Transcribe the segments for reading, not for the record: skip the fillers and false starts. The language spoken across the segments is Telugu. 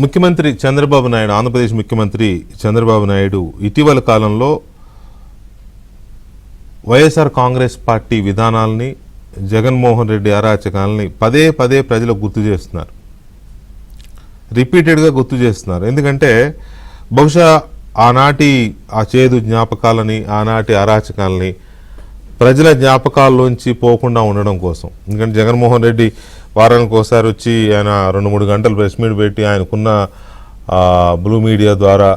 ముఖ్యమంత్రి చంద్రబాబు నాయుడు, ఆంధ్రప్రదేశ్ ముఖ్యమంత్రి చంద్రబాబు నాయుడు ఇటీవల కాలంలో వైఎస్ఆర్ కాంగ్రెస్ పార్టీ విధానాలని, జగన్మోహన్ రెడ్డి అరాచకాలని పదే పదే ప్రజలకు గుర్తు చేస్తున్నారు. రిపీటెడ్గా గుర్తు చేస్తున్నారు. ఎందుకంటే బహుశా ఆనాటి ఆ చేదు జ్ఞాపకాలని, ఆనాటి అరాచకాలని ప్రజల జ్ఞాపకాల్లోంచి పోకుండా ఉండడం కోసం. ఎందుకంటే జగన్మోహన్ రెడ్డి వారానికి ఒకసారి వచ్చి ఆయన 2-3 గంటలు ప్రెస్ మీట్ పెట్టి ఆయనకున్న బ్లూ మీడియా ద్వారా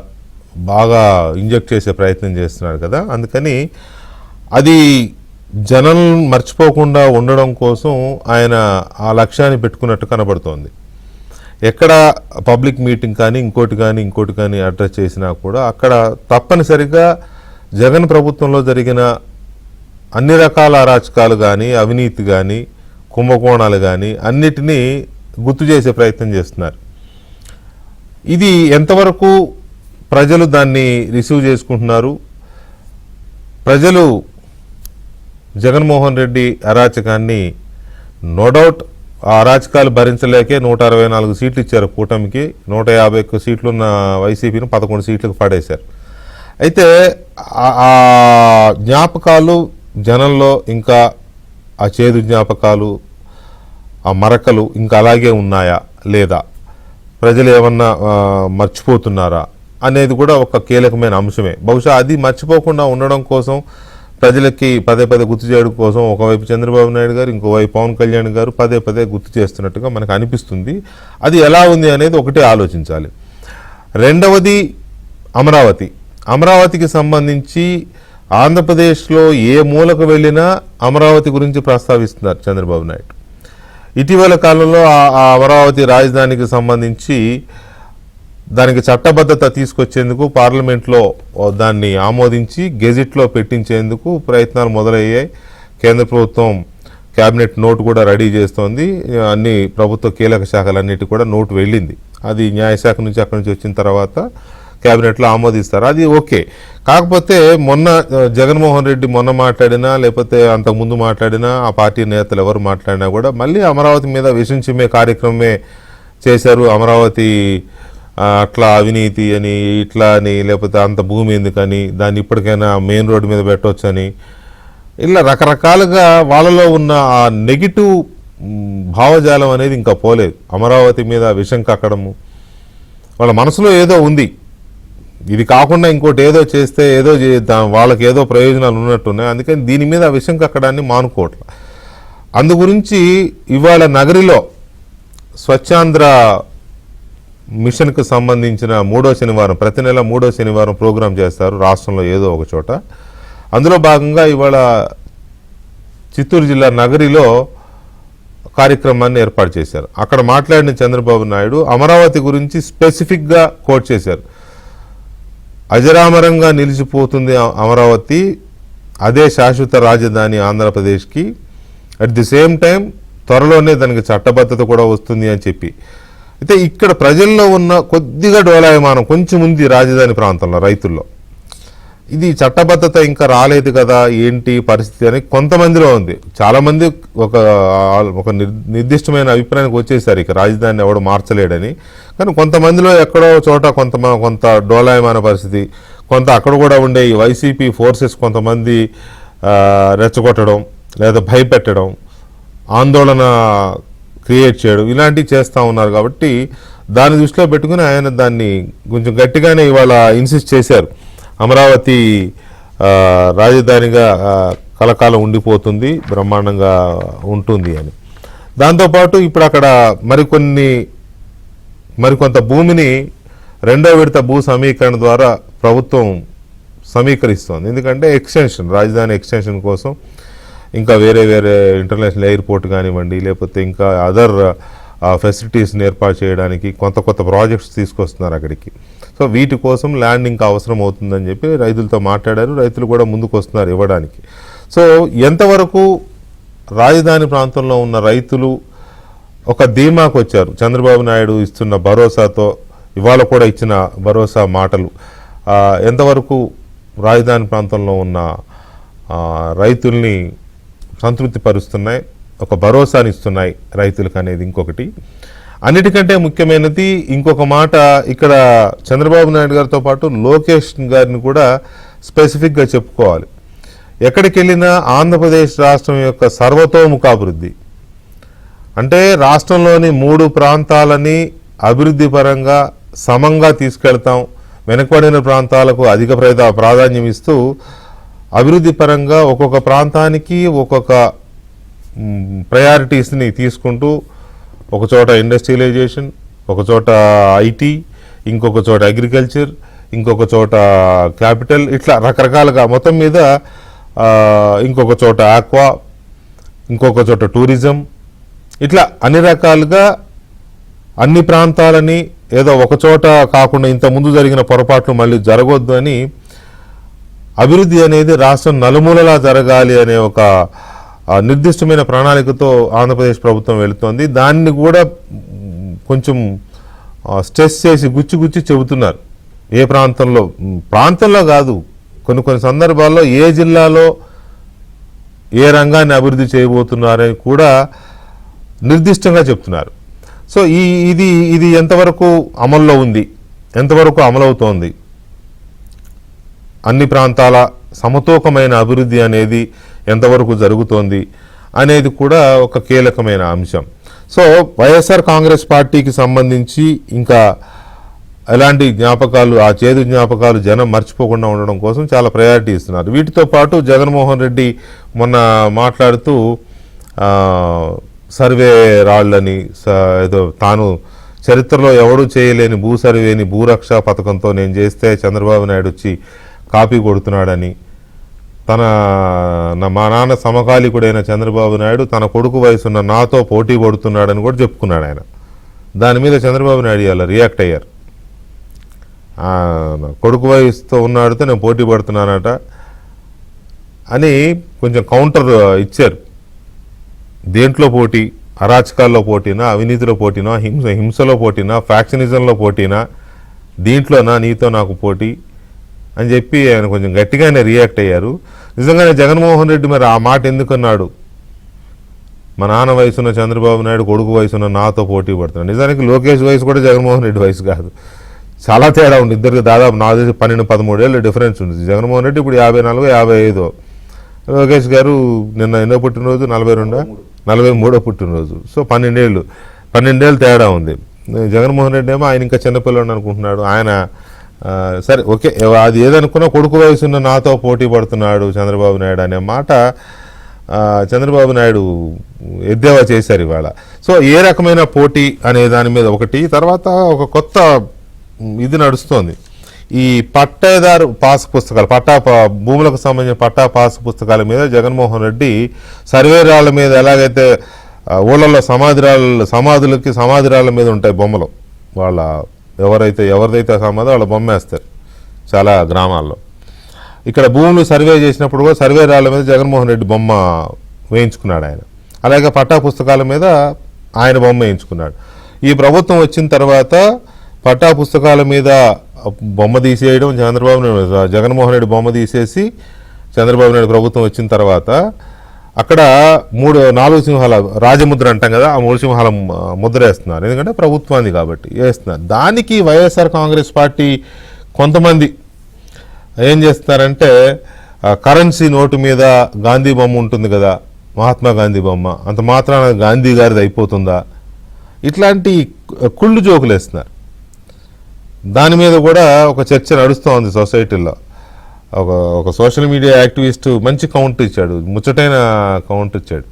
బాగా ఇంజెక్ట్ చేసే ప్రయత్నం చేస్తున్నారు కదా. అందుకని అది జనం మర్చిపోకుండా ఉండడం కోసం ఆయన ఆ లక్ష్యాన్ని పెట్టుకున్నట్టు కనబడుతోంది. ఎక్కడ పబ్లిక్ మీటింగ్ కానీ ఇంకోటి కానీ అడ్రస్ చేసినా కూడా అక్కడ తప్పనిసరిగా జగన్ ప్రభుత్వంలో జరిగిన అన్ని రకాల అరాచకాలు కానీ, అవినీతి కానీ, కుంభకోణాలు కానీ అన్నిటినీ గుర్తు చేసే ప్రయత్నం చేస్తున్నారు. ఇది ఎంతవరకు ప్రజలు దాన్ని రిసీవ్ చేసుకుంటున్నారు? ప్రజలు జగన్మోహన్ రెడ్డి అరాచకాన్ని నో డౌట్ ఆ అరాచకాలు భరించలేకే 164 సీట్లు ఇచ్చారు కూటమికి. 151 సీట్లున్న వైసీపీని 11 సీట్లకు పడేశారు. అయితే ఆ జ్ఞాపకాలు జనంలో ఇంకా ఆ చేదు జ్ఞాపకాలు, ఆ మరకలు ఇంకా అలాగే ఉన్నాయా లేదా, ప్రజలు ఏమన్నా మర్చిపోతున్నారా అనేది కూడా ఒక కీలకమైన అంశమే. బహుశా అది మర్చిపోకుండా ఉండడం కోసం, ప్రజలకి పదే పదే గుర్తు చేయడం కోసం ఒకవైపు చంద్రబాబు నాయుడు గారు, ఇంకోవైపు పవన్ కళ్యాణ్ గారు పదే పదే గుర్తు చేస్తున్నట్టుగా మనకు అనిపిస్తుంది. అది ఎలా ఉంది అనేది ఒకటే ఆలోచించాలి. రెండవది అమరావతికి సంబంధించి ఆంధ్రప్రదేశ్లో ఏ మూలకు వెళ్ళినా అమరావతి గురించి ప్రస్తావిస్తున్నారు చంద్రబాబు నాయుడు. ఇటీవల కాలంలో ఆ అమరావతి రాజధానికి సంబంధించి దానికి చట్టబద్ధత తీసుకొచ్చేందుకు పార్లమెంట్లో దాన్ని ఆమోదించి గెజిట్లో పెట్టించేందుకు ప్రయత్నాలు మొదలయ్యాయి. కేంద్ర ప్రభుత్వం క్యాబినెట్ నోటు కూడా రెడీ చేస్తోంది. అన్ని ప్రభుత్వ కీలక శాఖలన్నిటి కూడా నోటు వెళ్ళింది. అది న్యాయశాఖ నుంచి అక్కడి నుంచి వచ్చిన తర్వాత క్యాబినెట్లో ఆమోదిస్తారు. అది ఓకే. కాకపోతే మొన్న జగన్మోహన్ రెడ్డి మాట్లాడినా, లేకపోతే అంతకుముందు మాట్లాడినా, ఆ పార్టీ నేతలు ఎవరు మాట్లాడినా కూడా మళ్ళీ అమరావతి మీద విషం చిమ్మే కార్యక్రమమే చేశారు. అమరావతి అట్లా అవినీతి అని, ఇట్లా అని, లేకపోతే అంత భూమి ఎందుకని, దాన్ని ఇప్పటికైనా మెయిన్ రోడ్డు మీద పెట్టవచ్చని, ఇలా రకరకాలుగా వాళ్ళలో ఉన్న ఆ నెగిటివ్ భావజాలం అనేది ఇంకా పోలేదు. అమరావతి మీద విషం కక్కడము, వాళ్ళ మనసులో ఏదో ఉంది, ఇది కాకుండా ఇంకోటి ఏదో చేస్తే ఏదో చేద్దాం, వాళ్ళకి ఏదో ప్రయోజనాలు ఉన్నట్టున్నాయి, అందుకని దీని మీద విషం కక్కడాన్ని మానుకోవట్ల. అందు గురించి ఇవాళ నగరిలో స్వచ్ఛాంధ్ర మిషన్కు సంబంధించిన 3వ శనివారం, ప్రతి నెల 3వ శనివారం ప్రోగ్రాం చేస్తారు రాష్ట్రంలో ఏదో ఒక చోట. అందులో భాగంగా ఇవాళ చిత్తూరు జిల్లా నగరిలో కార్యక్రమాన్ని ఏర్పాటు చేశారు. అక్కడ మాట్లాడిన చంద్రబాబు నాయుడు అమరావతి గురించి స్పెసిఫిక్గా కోట్ చేశారు. అజరామరంగా నిలిచిపోతుంది అమరావతి, అదే శాశ్వత రాజధాని ఆంధ్రప్రదేశ్కి. అట్ ది సేమ్ టైం త్వరలోనే దానికి చట్టబద్ధత కూడా వస్తుంది అని చెప్పి. అయితే ఇక్కడ ప్రజల్లో ఉన్న కొద్దిగా డోలాయమానం కొంచెం ఉంది రాజధాని ప్రాంతంలో రైతుల్లో. ఇది చట్టబద్ధత ఇంకా రాలేదు కదా, ఏంటి పరిస్థితి అని కొంతమందిలో ఉంది. చాలామంది ఒక నిర్దిష్టమైన అభిప్రాయానికి వచ్చేసారు ఇక రాజధానిని ఎవడు మార్చలేడని. కానీ కొంతమందిలో ఎక్కడో చోట కొంత డోలాయమాన పరిస్థితి, కొంత అక్కడ కూడా ఉండే ఈ వైసీపీ ఫోర్సెస్ కొంతమంది రెచ్చగొట్టడం లేదా భయపెట్టడం, ఆందోళన క్రియేట్ చేయడం, ఇలాంటివి చేస్తూ ఉన్నారు. కాబట్టి దాన్ని దృష్టిలో పెట్టుకుని ఆయన దాన్ని కొంచెం గట్టిగానే ఇవాళ ఇన్సిస్ట్ చేశారు. అమరావతి రాజధానిగా కలకాలం ఉండిపోతుంది, బ్రహ్మాండంగా ఉంటుంది అని. దాంతోపాటు ఇప్పుడు అక్కడ మరికొంత భూమిని 2వ విడత భూ సమీకరణ ద్వారా ప్రభుత్వం సమీకరిస్తోంది. ఎందుకంటే రాజధాని ఎక్స్టెన్షన్ కోసం ఇంకా వేరే ఇంటర్నేషనల్ ఎయిర్పోర్ట్ కానివ్వండి, లేకపోతే ఇంకా అదర్ ఫెసిలిటీస్ని ఏర్పాటు చేయడానికి కొత్త ప్రాజెక్ట్స్ తీసుకొస్తున్నారు అక్కడికి. సో వీటి కోసం ల్యాండ్ ఇంకా అవసరం అవుతుందని చెప్పి రైతులతో మాట్లాడారు. రైతులు కూడా ముందుకు వస్తున్నారు ఇవ్వడానికి. సో ఎంతవరకు రాజధాని ప్రాంతంలో ఉన్న రైతులు ఒక ధీమాకు వచ్చారు చంద్రబాబు నాయుడు ఇస్తున్న భరోసాతో, ఇవాళ కూడా ఇచ్చిన భరోసా మాటలు ఎంతవరకు రాజధాని ప్రాంతంలో ఉన్న రైతుల్ని సంతృప్తి పరుస్తున్నాయి, ఒక భరోసాని ఇస్తున్నాయి రైతులకు అనేది ఇంకొకటి. అన్నిటికంటే ముఖ్యమైనది ఇంకొక మాట, ఇక్కడ చంద్రబాబు నాయుడు గారితో పాటు లోకేష్ గారిని కూడా స్పెసిఫిక్గా చెప్పుకోవాలి. ఎక్కడికి వెళ్ళినా ఆంధ్రప్రదేశ్ రాష్ట్రం యొక్క సర్వతోముఖాభివృద్ధి, అంటే రాష్ట్రంలోని 3 ప్రాంతాలని అభివృద్ధి పరంగా సమంగా తీసుకెళ్తాం, వెనుకబడిన ప్రాంతాలకు అధిక ప్రాధాన్యం ఇస్తూ అభివృద్ధి పరంగా ఒక్కొక్క ప్రాంతానికి ఒక్కొక్క ప్రయారిటీస్ని తీసుకుంటూ, ఒక చోట ఇండస్ట్రియలైజేషన్, ఒక చోట ఐటీ, ఇంకొక చోట అగ్రికల్చర్, ఇంకొక చోట క్యాపిటల్, ఇట్లా రకరకాలుగా మొత్తం మీద ఇంకొక చోట ఆక్వా, ఇంకొక చోట టూరిజం, ఇట్లా అన్ని రకాలుగా అన్ని ప్రాంతాలని ఏదో ఒక చోట కాకుండా ఇంత ముందు జరిగిన పొరపాట్లు మళ్ళీ జరగొద్దు అని అభివృద్ధి అనేది రాష్ట్రం నలుమూలలా జరగాలి అనే ఒక నిర్దిష్టమైన ప్రణాళికతో ఆంధ్రప్రదేశ్ ప్రభుత్వం వెళుతోంది. దాన్ని కూడా కొంచెం స్ట్రెస్ చేసి గుచ్చి చెబుతున్నారు. ఏ ప్రాంతంలో కాదు, కొన్ని సందర్భాల్లో ఏ జిల్లాలో ఏ రంగాన్ని అభివృద్ధి చేయబోతున్నారని కూడా నిర్దిష్టంగా చెప్తున్నారు. సో ఇది ఎంతవరకు అమల్లో ఉంది, ఎంతవరకు అమలవుతోంది, అన్ని ప్రాంతాల సమతూకమైన అభివృద్ధి అనేది ఎంతవరకు జరుగుతోంది అనేది కూడా ఒక కీలకమైన అంశం. సో వైఎస్ఆర్ కాంగ్రెస్ పార్టీకి సంబంధించి ఇంకా ఎలాంటి జ్ఞాపకాలు, ఆ చేదు జ్ఞాపకాలు జనం మర్చిపోకుండా ఉండడం కోసం చాలా ప్రయారిటీ ఇస్తున్నారు. వీటితో పాటు జగన్మోహన్ రెడ్డి మొన్న మాట్లాడుతూ సర్వే రాళ్లని ఏదో తాను చరిత్రలో ఎవడూ చేయలేని భూ సర్వేని భూరక్ష పథకంతో నేను చేస్తే చంద్రబాబు నాయుడు వచ్చి కాపీ కొడుతున్నాడని, మా నాన్న సమకాలీకుడైన చంద్రబాబు నాయుడు తన కొడుకు వయసున్న నాతో పోటీ పడుతున్నాడని కూడా చెప్పుకున్నాడు ఆయన. దాని మీద చంద్రబాబు నాయుడు ఇలా రియాక్ట్ అయ్యారు. కొడుకు వయసుతో ఉన్నాడితో నేను పోటీ పడుతున్నానట అని కొంచెం కౌంటర్ ఇచ్చారు. దేంట్లో పోటీ? అరాచకాల్లో పోటీనా, అవినీతిలో పోటీనా, హింసలో పోటీనా, ఫ్యాక్షనిజంలో పోటీనా, దీంట్లోనా నీతో నాకు పోటీ అని చెప్పి ఆయన కొంచెం గట్టిగానే రియాక్ట్ అయ్యారు. నిజంగానే జగన్మోహన్ రెడ్డి మరి ఆ మాట ఎందుకన్నాడు? మా నాన్న వయసున్న చంద్రబాబు నాయుడు కొడుకు వయసున్న నాతో పోటీ పడుతున్నాడు. నిజానికి లోకేష్ వయసు కూడా జగన్మోహన్ రెడ్డి వయసు కాదు, చాలా తేడా ఉంది. ఇద్దరికి దాదాపు 12-13 ఏళ్ళు డిఫరెన్స్ ఉంది. జగన్మోహన్ రెడ్డి ఇప్పుడు 54-55, లోకేష్ గారు నిన్న ఎన్నో పుట్టినరోజు, 43వ పుట్టినరోజు. సో 12 ఏళ్ళు తేడా ఉంది. జగన్మోహన్ రెడ్డి ఏమో ఆయన ఇంకా చిన్నపిల్లడు అనుకుంటున్నాడు. ఆయన సరే ఓకే, అది ఏదనుకున్నా కొడుకు వయసున్న నాతో పోటీ పడుతున్నాడు చంద్రబాబు నాయుడు అనే మాట చంద్రబాబు నాయుడు ఎద్దేవా చేశారు ఇవాళ. సో ఏ రకమైన పోటీ అనే దాని మీద ఒకటి. తర్వాత ఒక కొత్త ఇది నడుస్తోంది. ఈ పట్టేదారు పాస్ పుస్తకాలు, భూములకు సంబంధించిన పట్టా పాస్ పుస్తకాల మీద జగన్మోహన్ రెడ్డి సర్వే రాళ్ల మీద ఎలాగైతే ఊళ్ళల్లో సమాధులకి సమాధి రాళ్ల మీద ఉంటాయి బొమ్మలు, వాళ్ళ ఎవరిదైతే సమాధో వాళ్ళ బొమ్మ వేస్తారు చాలా గ్రామాల్లో. ఇక్కడ భూములు సర్వే చేసినప్పుడు కూడా సర్వే రాళ్ల మీద జగన్మోహన్ రెడ్డి బొమ్మ వేయించుకున్నాడు ఆయన. అలాగే పట్టా పుస్తకాల మీద ఆయన బొమ్మ వేయించుకున్నాడు. ఈ ప్రభుత్వం వచ్చిన తర్వాత పట్టా పుస్తకాల మీద బొమ్మ తీసేయడం, జగన్మోహన్ రెడ్డి బొమ్మ తీసేసి చంద్రబాబు నాయుడు ప్రభుత్వం వచ్చిన తర్వాత అక్కడ 4 సింహాల రాజముద్ర అంటాం కదా, ఆ 3 సింహాల ముద్ర వేస్తున్నారు. ఎందుకంటే ప్రభుత్వాన్ని కాబట్టి వేస్తున్నారు. దానికి వైఎస్ఆర్ కాంగ్రెస్ పార్టీ కొంతమంది ఏం చేస్తున్నారంటే, కరెన్సీ నోటు మీద గాంధీ బొమ్మ ఉంటుంది కదా, మహాత్మా గాంధీ బొమ్మ, అంత మాత్రాన గాంధీ గారిది అయిపోతుందా, ఇట్లాంటి కుళ్ళు జోకులు వేస్తున్నారు. దాని మీద కూడా ఒక చర్చ నడుస్తూ ఉంది సొసైటీలో. ఒక సోషల్ మీడియా యాక్టివిస్ట్ మంచి కౌంటర్ ఇచ్చాడు, ముచ్చటైన కౌంటర్ ఇచ్చాడు.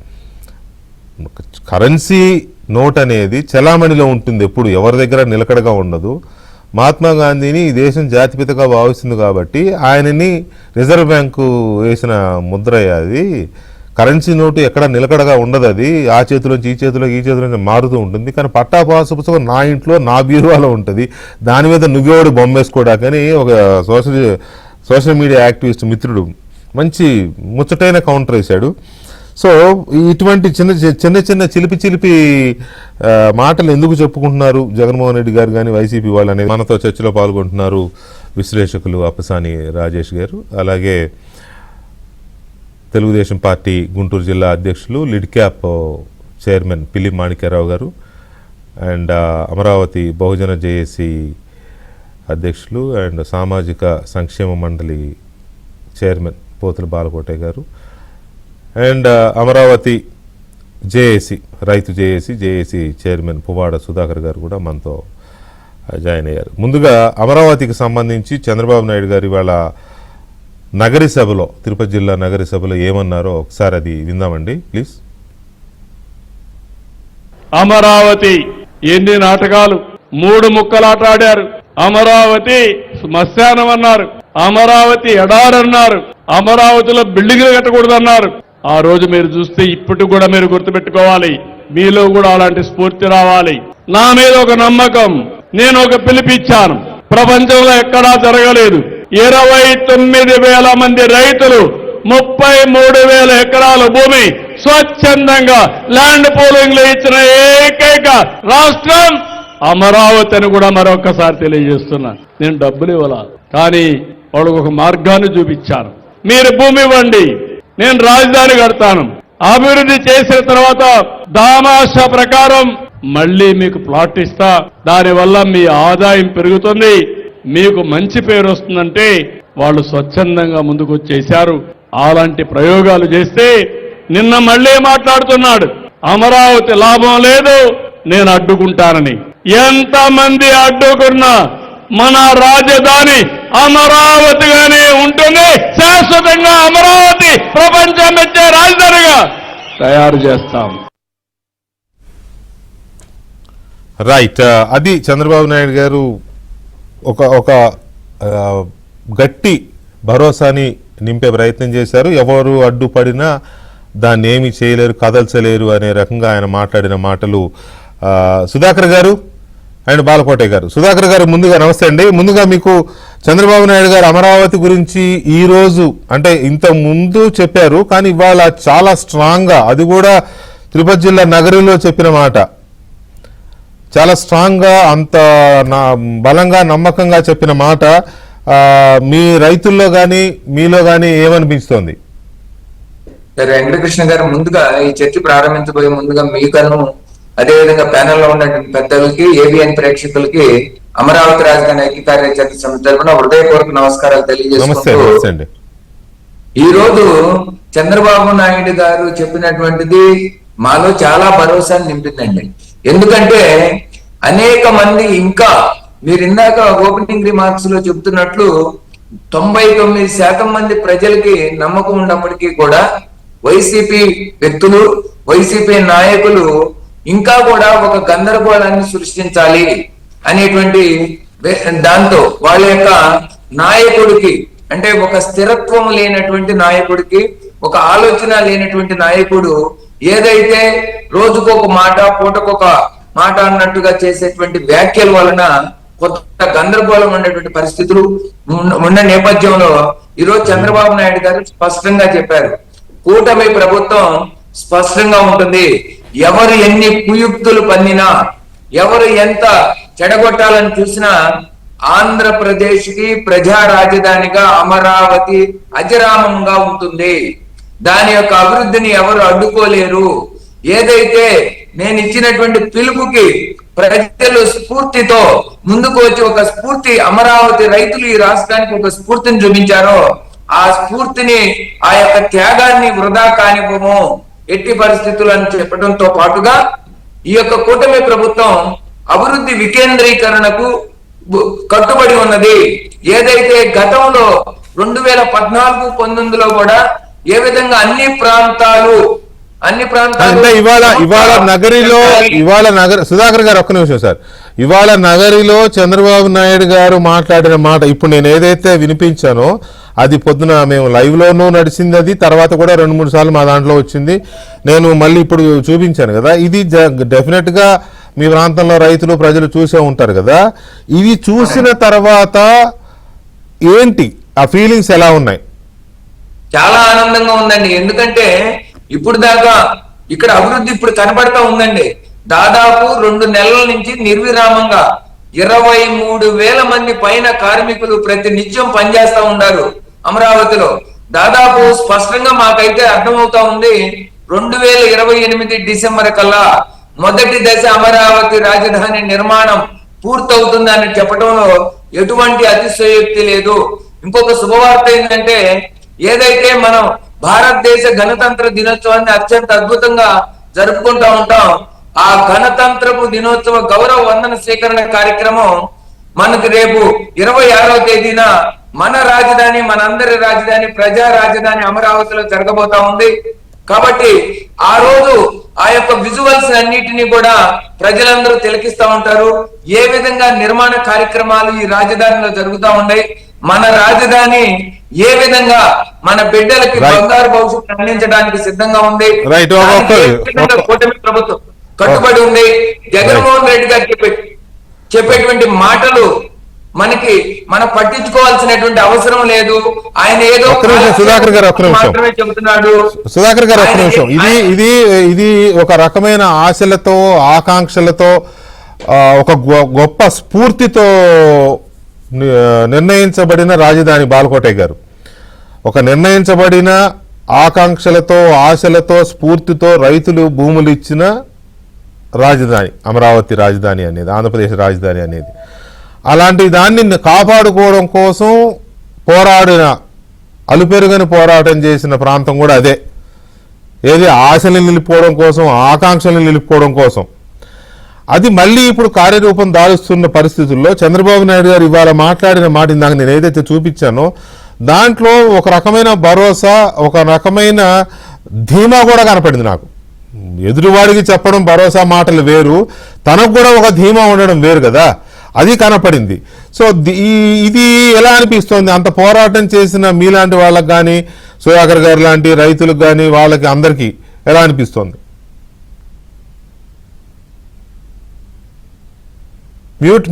కరెన్సీ నోట్ అనేది చలామణిలో ఉంటుంది, ఎప్పుడు ఎవరి దగ్గర నిలకడగా ఉండదు. మహాత్మా గాంధీని ఈ దేశం జాతిపితగా భావిస్తుంది కాబట్టి ఆయనని రిజర్వ్ బ్యాంకు వేసిన ముద్ర అది. కరెన్సీ నోటు ఎక్కడ నిలకడగా ఉండదు, అది ఆ చేతిలోంచి ఈ చేతిలోంచి మారుతూ ఉంటుంది. కానీ పట్టా పాసు పుస్తకం నా ఇంట్లో నా బీరువాలో ఉంటుంది, దాని మీద నువ్వెవడు బొమ్మ వేసుకోవడాకని ఒక సోషల్ మీడియా యాక్టివిస్ట్ మిత్రుడు మంచి ముచ్చటైన కౌంటర్ వేశాడు. సో ఇటువంటి చిన్న చిలిపి మాటలు ఎందుకు చెప్పుకుంటున్నారు జగన్మోహన్ రెడ్డి గారు కానీ వైసీపీ వాళ్ళు అనేది మనతో చర్చలో పాల్గొంటున్నారు విశ్లేషకులు అప్పసాని రాజేష్ గారు, అలాగే తెలుగుదేశం పార్టీ గుంటూరు జిల్లా అధ్యక్షులు లిడ్ క్యాప్ చైర్మన్ పిల్లి మాణిక్యరావు గారు, అండ్ అమరావతి బహుజన జేఏసీ అధ్యక్షులు అండ్ సామాజిక సంక్షేమ మండలి చైర్మన్ పోతుల బాలకోటయ్య గారు అండ్ అమరావతి జేఏసీ రైతు జేఏసీ చైర్మన్ పువ్వాడ సుధాకర్ గారు కూడా మనతో జాయిన్ అయ్యారు. ముందుగా అమరావతికి సంబంధించి చంద్రబాబు నాయుడు గారు ఇవాళ నగరి సభలో, తిరుపతి జిల్లా నగరి సభలో ఏమన్నారో ఒకసారి అది విందామండి ప్లీజ్. అమరావతి ఎన్ని నాటకాలు, 3 ముక్కలాట ఆడారు. అమరావతి శ్మశానం అన్నారు, అమరావతి ఎడారన్నారు, అమరావతిలో బిల్డింగ్లు కట్టకూడదన్నారు. ఆ రోజు మీరు చూస్తే ఇప్పటికి కూడా మీరు గుర్తుపెట్టుకోవాలి, మీలో కూడా అలాంటి స్ఫూర్తి రావాలి. నా మీద ఒక నమ్మకం, నేను ఒక పిలిపిచ్చాను, ప్రపంచంలో ఎక్కడా జరగలేదు. 29,000 మంది రైతులు 33,000 ఎకరాల భూమి స్వచ్ఛందంగా ల్యాండ్ పూలింగ్ లో ఇచ్చిన ఏకైక రాష్ట్రం అమరావతి అని కూడా మరొకసారి తెలియజేస్తున్నా. నేను డబ్బులు ఇవ్వాల, కానీ వాళ్ళకు ఒక మార్గాన్ని చూపించాను. మీరు భూమి ఇవ్వండి, నేను రాజధాని కడతాను, అభివృద్ధి చేసిన తర్వాత దామాషా ప్రకారం మళ్ళీ మీకు ప్లాట్ ఇస్తా, దానివల్ల మీ ఆదాయం పెరుగుతుంది, మీకు మంచి పేరు వస్తుందంటే వాళ్ళు స్వచ్ఛందంగా ముందుకు వచ్చేశారు. అలాంటి ప్రయోగాలు చేస్తే నిన్న మళ్ళీ మాట్లాడుతున్నాడు, అమరావతి లాభం లేదు, నేను అడ్డుకుంటానని. ఎంతమంది అడ్డుకున్నా మన రాజధాని అమరావతిగానే ఉంటుంది. శాశ్వతంగా అమరావతి ప్రపంచం మెచ్చే రాజధానిగా తయారు చేస్తాం. రైట్, అది చంద్రబాబు నాయుడు గారు ఒక గట్టి భరోసాని నింపే ప్రయత్నం చేశారు. ఎవరు అడ్డుపడినా దాన్ని ఏమీ చేయలేరు, కదల్చలేరు అనే రకంగా ఆయన మాట్లాడిన మాటలు. సుధాకర్ గారు అండ్ బాలకోటయ్య గారు, సుధాకర్ గారు ముందుగా నమస్తే అండి. ముందుగా మీకు చంద్రబాబు నాయుడు గారు అమరావతి గురించి ఈ రోజు అంటే ఇంత ముందు చెప్పారు, కానీ ఇవాళ చాలా స్ట్రాంగ్గా, అది కూడా తిరుపతి జిల్లా నగరిలో చెప్పిన మాట, చాలా స్ట్రాంగ్గా, అంత బలంగా నమ్మకంగా చెప్పిన మాట మీ రైతుల్లో కానీ మీలో కానీ ఏమనిపిస్తోంది? వెంకటకృష్ణ గారు, ముందుగా ఈ చర్చ ప్రారంభించబోయే ముందుగా మీకను అదేవిధంగా ప్యానెల్లో ఉన్నటువంటి పెద్దలకి, ఏబిఎన్ ప్రేక్షకులకి అమరావతి రాజధాని ఐక్యతార్యచర్చ సమితి తరఫున హృదయపూర్వక నమస్కారాలు తెలియజేస్తున్నాను. ఈ రోజు చంద్రబాబు నాయుడు గారు చెప్పినటువంటిది మాలో చాలా భరోసాని నింపిందండి. ఎందుకంటే అనేక మంది, ఇంకా మీరు ఇందాక ఓపెనింగ్ రిమార్క్స్ లో చెబుతున్నట్లు 99% మంది ప్రజలకి నమ్మకం ఉన్నప్పటికీ కూడా వైసీపీ వ్యక్తులు, వైసీపీ నాయకులు ఇంకా కూడా ఒక గందరగోళాన్ని సృష్టించాలి అనేటువంటి దాంతో వాళ్ళ యొక్క నాయకుడికి, అంటే ఒక స్థిరత్వం లేనటువంటి నాయకుడికి, ఒక ఆలోచన లేనటువంటి నాయకుడు ఏదైతే రోజుకొక మాట, పూటకొక మాట అన్నట్టుగా చేసేటువంటి వ్యాఖ్యల వలన కొత్త గందరగోళం ఉండేటువంటి పరిస్థితులు ఉన్న నేపథ్యంలో ఈరోజు చంద్రబాబు నాయుడు గారు స్పష్టంగా చెప్పారు, కూటమి ప్రభుత్వం స్పష్టంగా ఉంటుంది. ఎవరు ఎన్ని కుయుక్తులు పన్నినా, ఎవరు ఎంత చెడగొట్టాలని చూసినా ఆంధ్రప్రదేశ్ కి ప్రజా రాజధానిగా అమరావతి అజరామంగా ఉంటుంది. దాని యొక్క అభివృద్ధిని ఎవరు అడ్డుకోలేరు. ఏదైతే నేను ఇచ్చినటువంటి పిలుపుకి ప్రజలు స్ఫూర్తితో ముందుకు వచ్చి ఒక స్ఫూర్తి, అమరావతి రైతులు ఈ రాష్ట్రానికి ఒక స్ఫూర్తిని చూపించారో, ఆ స్ఫూర్తిని, ఆ యొక్క త్యాగాన్ని వృధా కానివ్వము ఎట్టి పరిస్థితులు అని చెప్పడంతో పాటుగా ఈ యొక్క కూటమి ప్రభుత్వం అభివృద్ధి వికేంద్రీకరణకు కట్టుబడి ఉన్నది. ఏదైతే గతంలో 2014-19లో కూడా ఏ విధంగా అన్ని ప్రాంతాలు అంటే ఇవాళ నగరిలో, సుధాకర్ గారు ఒక్క నిమిషం సార్, ఇవాళ నగరిలో చంద్రబాబు నాయుడు గారు మాట్లాడిన మాట ఇప్పుడు నేను ఏదైతే వినిపించానో అది పొద్దున మేము లైవ్ లోనూ నడిచింది, అది తర్వాత కూడా 2-3 సార్లు మా దాంట్లో వచ్చింది, నేను మళ్ళీ ఇప్పుడు చూపించాను కదా. ఇది డెఫినెట్ గా మీ ప్రాంతంలో రైతులు ప్రజలు చూసే ఉంటారు కదా. ఇవి చూసిన తర్వాత ఏంటి ఆ ఫీలింగ్స్ ఎలా ఉన్నాయి? చాలా ఆనందంగా ఉందండి. ఎందుకంటే ఇప్పుడు దాకా ఇక్కడ అభివృద్ధి ఇప్పుడు కనబడతా ఉందండి. దాదాపు 2 నెలల నుంచి నిర్విరామంగా 23,000 మంది పైన కార్మికులు ప్రతి నిత్యం పనిచేస్తా ఉన్నారు అమరావతిలో. దాదాపు స్పష్టంగా మాకైతే అర్థమవుతా ఉంది, 2028 డిసెంబర్ కల్లా మొదటి దశ అమరావతి రాజధాని నిర్మాణం పూర్తవుతుందని చెప్పడంలో ఎటువంటి అతిశయోక్తి లేదు. ఇంకొక శుభవార్త ఏంటంటే, ఏదైతే మనం భారతదేశ గణతంత్ర దినోత్సవాన్ని అత్యంత అద్భుతంగా జరుపుకుంటా ఉంటాం, ఆ గణతంత్రపు దినోత్సవ గౌరవ వందన స్వీకరణ కార్యక్రమం మనకు రేపు 26వ తేదీన మన రాజధాని, మనందరి రాజధాని, ప్రజా రాజధాని అమరావతిలో జరగబోతా ఉంది. కాబట్టి ఆ రోజు ఆ యొక్క విజువల్స్ అన్నిటినీ కూడా ప్రజలందరూ తిలకిస్తా ఉంటారు. ఏ విధంగా నిర్మాణ కార్యక్రమాలు ఈ రాజధానిలో జరుగుతా ఉన్నాయి, మన రాజధాని ఏ విధంగా మన బిడ్డలకి బంగారు భవిష్యత్తు అందించడానికి సిద్ధంగా ఉంది, కూటమి ప్రభుత్వం కట్టుబడి ఉంది. జగన్మోహన్ రెడ్డి గారు చెప్పేటువంటి మాటలు మనం పట్టించుకోవాల్సినటువంటి అవసరం లేదు. ఆయన ఏదో సుధాకర్ గారు మాత్రమే చెబుతున్నాడు. సుధాకర్ గారు ఒక్క నిమిషం. ఇది ఒక రకమైన ఆశలతో ఆకాంక్షలతో ఒక గొప్ప స్ఫూర్తితో నిర్ణయించబడిన రాజధాని బాలకోటయ్య గారు. ఒక నిర్ణయించబడిన ఆకాంక్షలతో ఆశలతో స్ఫూర్తితో రైతులు భూములు ఇచ్చిన రాజధాని అమరావతి రాజధాని అనేది, ఆంధ్రప్రదేశ్ రాజధాని అనేది. అలాంటి దాన్ని కాపాడుకోవడం కోసం పోరాడిన, అలుపెరుగని పోరాటం చేసిన ప్రాంతం కూడా అదే. ఏది ఆశలు నిలుపుకోవడం కోసం, ఆకాంక్షలు నిలుపుకోవడం కోసం. అది మళ్ళీ ఇప్పుడు కార్యరూపం దాలుస్తున్న పరిస్థితుల్లో చంద్రబాబు నాయుడు గారు ఇవాళ మాట్లాడిన మాట ఇందాక నేను ఏదైతే చూపించానో దాంట్లో ఒక రకమైన భరోసా, ఒక రకమైన ధీమా కూడా కనపడింది నాకు. ఎదురువాడికి చెప్పడం భరోసా మాటలు వేరు, తనకు కూడా ఒక ధీమా ఉండడం వేరు కదా, అది కనపడింది. సో ఇది ఎలా అనిపిస్తోంది? అంత పోరాటం చేసిన మీలాంటి వాళ్ళకి కానీ, సుధాకర్ గారు లాంటి రైతులకు కానీ, వాళ్ళకి అందరికీ ఎలా అనిపిస్తోంది?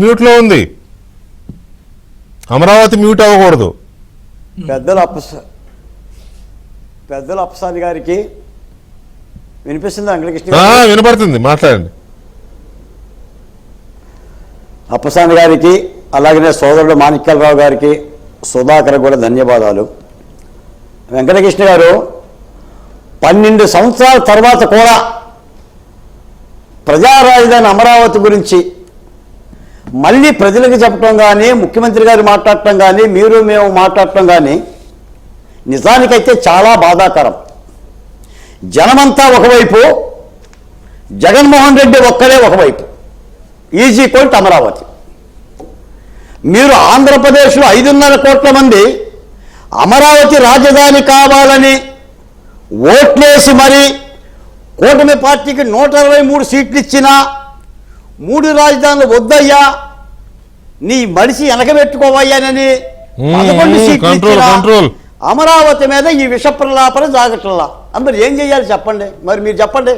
మ్యూట్లో ఉంది. అమరావతి మ్యూట్ అవ్వకూడదు. పెద్దల అప్పసాని గారికి వినిపిస్తుందా? వెంకటకృష్ణ వినపడుతుంది, మాట్లాడండి. అప్పసాని గారికి, అలాగనే సోదరుడు మాణిక్యాలరావు గారికి, సుధాకర్ కూడా ధన్యవాదాలు. వెంకటకృష్ణ గారు 12 సంవత్సరాల తర్వాత కూడా ప్రజా రాజధాని అమరావతి గురించి మళ్ళీ ప్రజలకు చెప్పడం కానీ, ముఖ్యమంత్రి గారు మాట్లాడటం కానీ, మీరు మేము మాట్లాడటం కానీ నిజానికైతే చాలా బాధాకరం. జనమంతా ఒకవైపు, జగన్మోహన్ రెడ్డి ఒక్కడే ఒకవైపు. ఈజీ కోట్ అమరావతి. మీరు ఆంధ్రప్రదేశ్లో 5.5 కోట్ల మంది అమరావతి రాజధాని కావాలని ఓట్లేసి మరి కూటమి పార్టీకి 123 సీట్లు ఇచ్చినా 3 రాజధానులు వద్దయ్యా, నీ మనిషి వెనకబెట్టుకోవయ్యానని 11 సీట్లు ఇచ్చినా అమరావతి మీద ఈ విష ప్రలాపన జాగట్లా. మరి ఏం చేయాలి చెప్పండి? మరి మీరు చెప్పండి.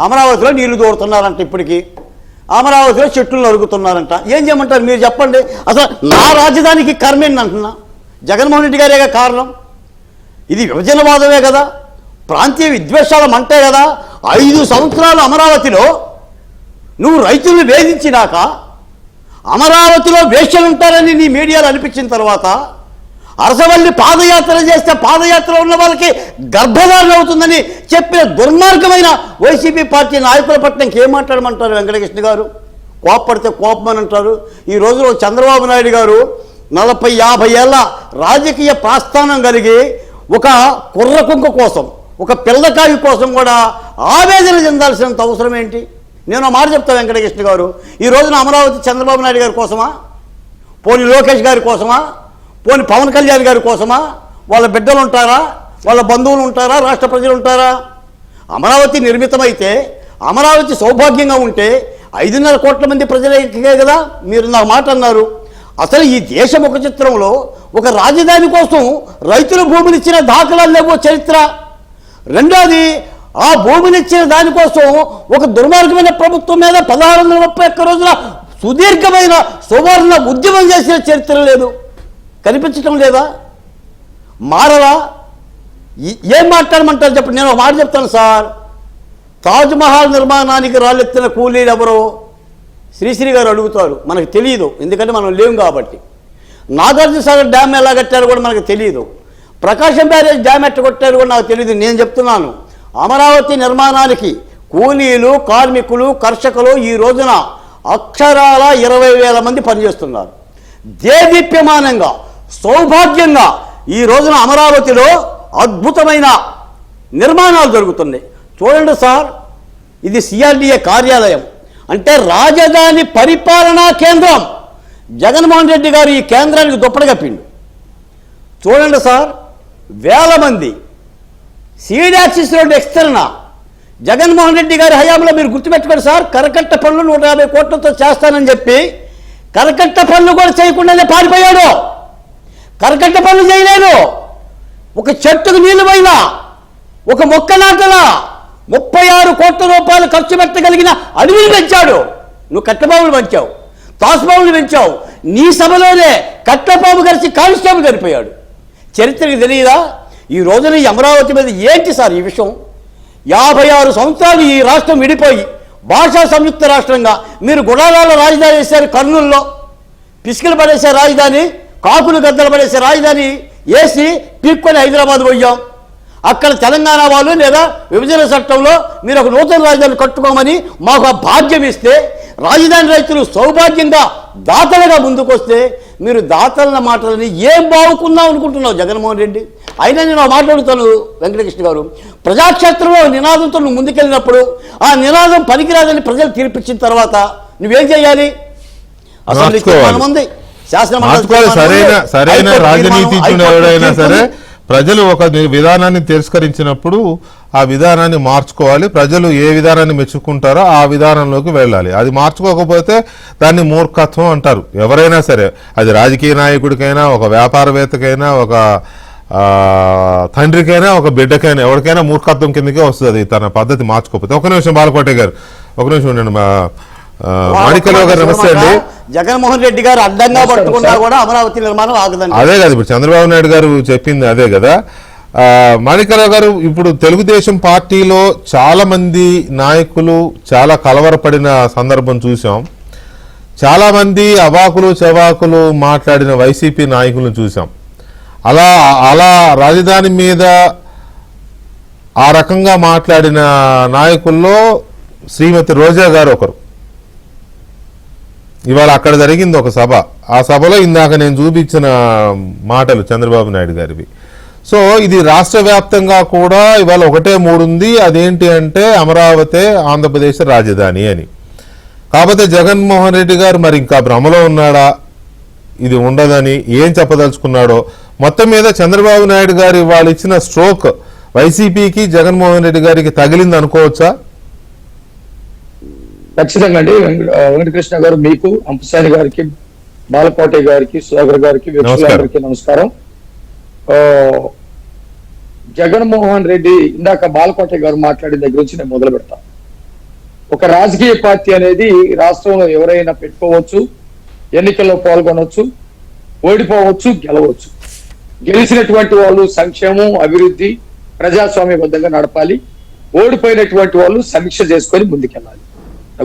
అమరావతిలో నీళ్లు దూరుతున్నారంట, ఇప్పటికీ అమరావతిలో చెట్లు నరుగుతున్నారంట. ఏం చేయమంటారు మీరు చెప్పండి? అసలు నా రాజధానికి కర్మేంటి అంటున్నా? జగన్మోహన్ రెడ్డి గారే కారణం. ఇది విభజనవాదమే కదా, ప్రాంతీయ విద్వేషాల మంటే కదా. 5 సంవత్సరాలు అమరావతిలో నువ్వు రైతులను వేధించినాక, అమరావతిలో వేశ్యలు ఉంటారని నీ మీడియాలో అనిపించిన తర్వాత, అరసవల్లి పాదయాత్ర చేస్తే పాదయాత్ర ఉన్న వాళ్ళకి గర్భధారణ అవుతుందని చెప్పిన దుర్మార్గమైన వైసీపీ పార్టీ నాయకుల పట్ల ఇంకేం మాట్లాడమంటారు వెంకటకృష్ణ గారు? కోప్పడితే కోపమని అంటారు. ఈ రోజులో చంద్రబాబు నాయుడు గారు 40-50 ఏళ్ళ రాజకీయ ప్రస్థానం కలిగి ఒక కుర్రకుంక కోసం, ఒక పిల్లకాయ కోసం కూడా ఆవేదన చెందాల్సినంత అవసరం ఏంటి? నేను మాట చెప్తా వెంకటకృష్ణ గారు, ఈ రోజున అమరావతి చంద్రబాబు నాయుడు గారి కోసమా, పోనీ లోకేష్ గారి కోసమా, పోనీ పవన్ కళ్యాణ్ గారి కోసమా? వాళ్ళ బిడ్డలు ఉంటారా, వాళ్ళ బంధువులు ఉంటారా, రాష్ట్ర ప్రజలు ఉంటారా? అమరావతి నిర్మితమైతే, అమరావతి సౌభాగ్యంగా ఉంటే 5.5 కోట్ల మంది ప్రజలకే కదా మీరు నా మాట అన్నారు. అసలు ఈ దేశ ముఖ చిత్రంలో ఒక రాజధాని కోసం రైతుల భూములు ఇచ్చిన దాఖలాలు లేవో చరిత్ర. రెండోది, ఆ భూమిని ఇచ్చిన దానికోసం ఒక దుర్మార్గమైన ప్రభుత్వం మీద 1631 రోజుల సుదీర్ఘమైన సువర్ణ ఉద్యమం చేసిన చరిత్ర లేదు. కనిపించటం లేదా? మారరా? ఏం మాట్లాడమంటారు చెప్పండి? నేను ఒక మాట చెప్తాను సార్. తాజ్మహల్ నిర్మాణానికి రాళ్ళెత్తిన కూలీలు ఎవరో శ్రీశ్రీ గారు అడుగుతారు, మనకు తెలియదు, ఎందుకంటే మనం లేవు కాబట్టి. నాగార్జునసాగర్ డ్యామ్ ఎలా కట్టారో కూడా మనకు తెలియదు. ప్రకాశం బ్యారేజ్ డ్యామ్ ఎట్ట కొట్టారు కూడా నాకు తెలియదు. నేను చెప్తున్నాను, అమరావతి నిర్మాణానికి కూలీలు, కార్మికులు, కర్షకులు ఈ రోజున అక్షరాల 20,000 మంది పనిచేస్తున్నారు. దేదీప్యమానంగా, సౌభాగ్యంగా ఈ రోజున అమరావతిలో అద్భుతమైన నిర్మాణాలు జరుగుతున్నాయి. చూడండి సార్, ఇది సిఆర్డీఏ కార్యాలయం, అంటే రాజధాని పరిపాలనా కేంద్రం. జగన్మోహన్ రెడ్డి గారు ఈ కేంద్రానికి దుప్పటి కప్పిండు. చూడండి సార్, వేల మంది సీడ్ యాక్సిస్ రోడ్డు ఎక్స్టర్న జగన్మోహన్ రెడ్డి గారి హయాంలో మీరు గుర్తుపెట్టుకోండి సార్, కరకట్ట పనులు 150 కోట్లతో చేస్తానని చెప్పి కరకట్ట పనులు కూడా చేయకుండానే పారిపోయాడు. కరకట్ట పనులు చేయలేదు. ఒక చెట్టుకు నీళ్లు పోయినా, ఒక మొక్క నాటలా 36 కోట్ల రూపాయలు ఖర్చు పెట్టగలిగిన అడవిని పెంచాడు. నువ్వు కట్టబాబులు పెంచావు, తాసుబాబులు పెంచావు. నీ సభలోనే కట్టబాబు కలిసి కానిస్టేబుల్ చనిపోయాడు. చరిత్రకి తెలియదా? ఈ రోజున ఈ అమరావతి మీద ఏంటి సార్ ఈ విషయం? 56 సంవత్సరాలు ఈ రాష్ట్రం విడిపోయి భాషా సంయుక్త రాష్ట్రంగా మీరు గుడారాల్లో రాజధాని వేశారు, కర్నూలులో పిసికలు పడేసే రాజధాని, కాకులు గద్దలు పడేసే రాజధాని వేసి పీక్కొని హైదరాబాద్ పోయాం. అక్కడ తెలంగాణ వాళ్ళు లేదా విభజన చట్టంలో మీరు ఒక నూతన రాజధాని కట్టుకోమని మాకు ఆ భాగ్యం ఇస్తే, రాజధాని రైతులు సౌభాగ్యంగా దాతలుగా ముందుకొస్తే మీరు దాతల మాటలని ఏం బాగుకుందాం అనుకుంటున్నావు జగన్మోహన్ రెడ్డి? అయినా నేను మాట్లాడుతాను వెంకటకృష్ణ గారు, ప్రజాక్షేత్రంలో నినాదంతో నువ్వు ముందుకెళ్ళినప్పుడు ఆ నినాదం పనికిరాదని ప్రజలు తీర్పిచ్చిన తర్వాత నువ్వేం చేయాలి? అసెంబ్లీ తీర్మానం ఉంది, సరైన రాజనీతి ఎవరైనా సరే ప్రజలు ఒక విధానాన్ని తిరస్కరించినప్పుడు ఆ విధానాన్ని మార్చుకోవాలి. ప్రజలు ఏ విధానాన్ని మెచ్చుకుంటారో ఆ విధానంలోకి వెళ్ళాలి. అది మార్చుకోకపోతే దాన్ని మూర్ఖత్వం అంటారు. ఎవరైనా సరే, అది రాజకీయ నాయకుడికైనా, ఒక వ్యాపారవేత్తకైనా, ఒక తండ్రికైనా, ఒక బిడ్డకైనా, ఎవరికైనా మూర్ఖత్వం కిందకే వస్తుంది తన పద్ధతి మార్చుకోకపోతే. ఒక నిమిషం బాలకోటే గారు, ఒక నిమిషం నేను మాణిక్యరావు గారు నమస్తే అండి. జగన్మోహన్ రెడ్డి గారు అడ్డంగా పట్టుకున్నా కూడా అమరావతి నిర్మాణం ఆగదండి. అదే కదా ఇప్పుడు చంద్రబాబు నాయుడు గారు చెప్పింది అదే కదా. మాణిక్యరావు గారు, ఇప్పుడు తెలుగుదేశం పార్టీలో చాలా మంది నాయకులు చాలా కలవరపడిన సందర్భం చూసాం. చాలా మంది అవాకులు చవాకులు మాట్లాడిన వైసీపీ నాయకులను చూసాం. అలా రాజధాని మీద ఆ రకంగా మాట్లాడిన నాయకుల్లో శ్రీమతి రోజా గారు ఒకరు. ఇవాళ అక్కడ జరిగింది ఒక సభ. ఆ సభలో ఇందాక నేను చూపించిన మాటలు చంద్రబాబు నాయుడు గారివి. సో ఇది రాష్ట్ర వ్యాప్తంగా కూడా ఇవాళ ఒకటే మూడుంది. అదేంటి అంటే అమరావతి ఆంధ్రప్రదేశ్ రాజధాని అని. కాకపోతే జగన్మోహన్ రెడ్డి గారు మరి ఇంకా భ్రమలో ఉన్నాడా, ఇది ఉండదని ఏం చెప్పదలుచుకున్నాడో. మొత్తం మీద చంద్రబాబు నాయుడు గారు ఇవాళ ఇచ్చిన స్ట్రోక్ వైసీపీకి జగన్మోహన్ రెడ్డి గారికి తగిలింది అనుకోవచ్చా? ఖచ్చితంగా అండి. వెంకటకృష్ణ గారు, మీకు, అంపసాని గారికి, బాలకోట గారికి, సుధాకర్ గారికి, వీక్షకులందరికీ నమస్కారం. జగన్మోహన్ రెడ్డి ఇందాక బాలకోట గారు మాట్లాడిన దగ్గర నుంచి నేను మొదలు పెడతా. ఒక రాజకీయ పార్టీ అనేది రాష్ట్రంలో ఎవరైనా పెట్టుకోవచ్చు, ఎన్నికల్లో పాల్గొనవచ్చు, ఓడిపోవచ్చు, గెలవచ్చు. గెలిచినటువంటి వాళ్ళు సంక్షేమం, అభివృద్ధి, ప్రజాస్వామ్యబద్ధంగా నడపాలి. ఓడిపోయినటువంటి వాళ్ళు సమీక్ష చేసుకొని ముందుకెళ్ళాలి.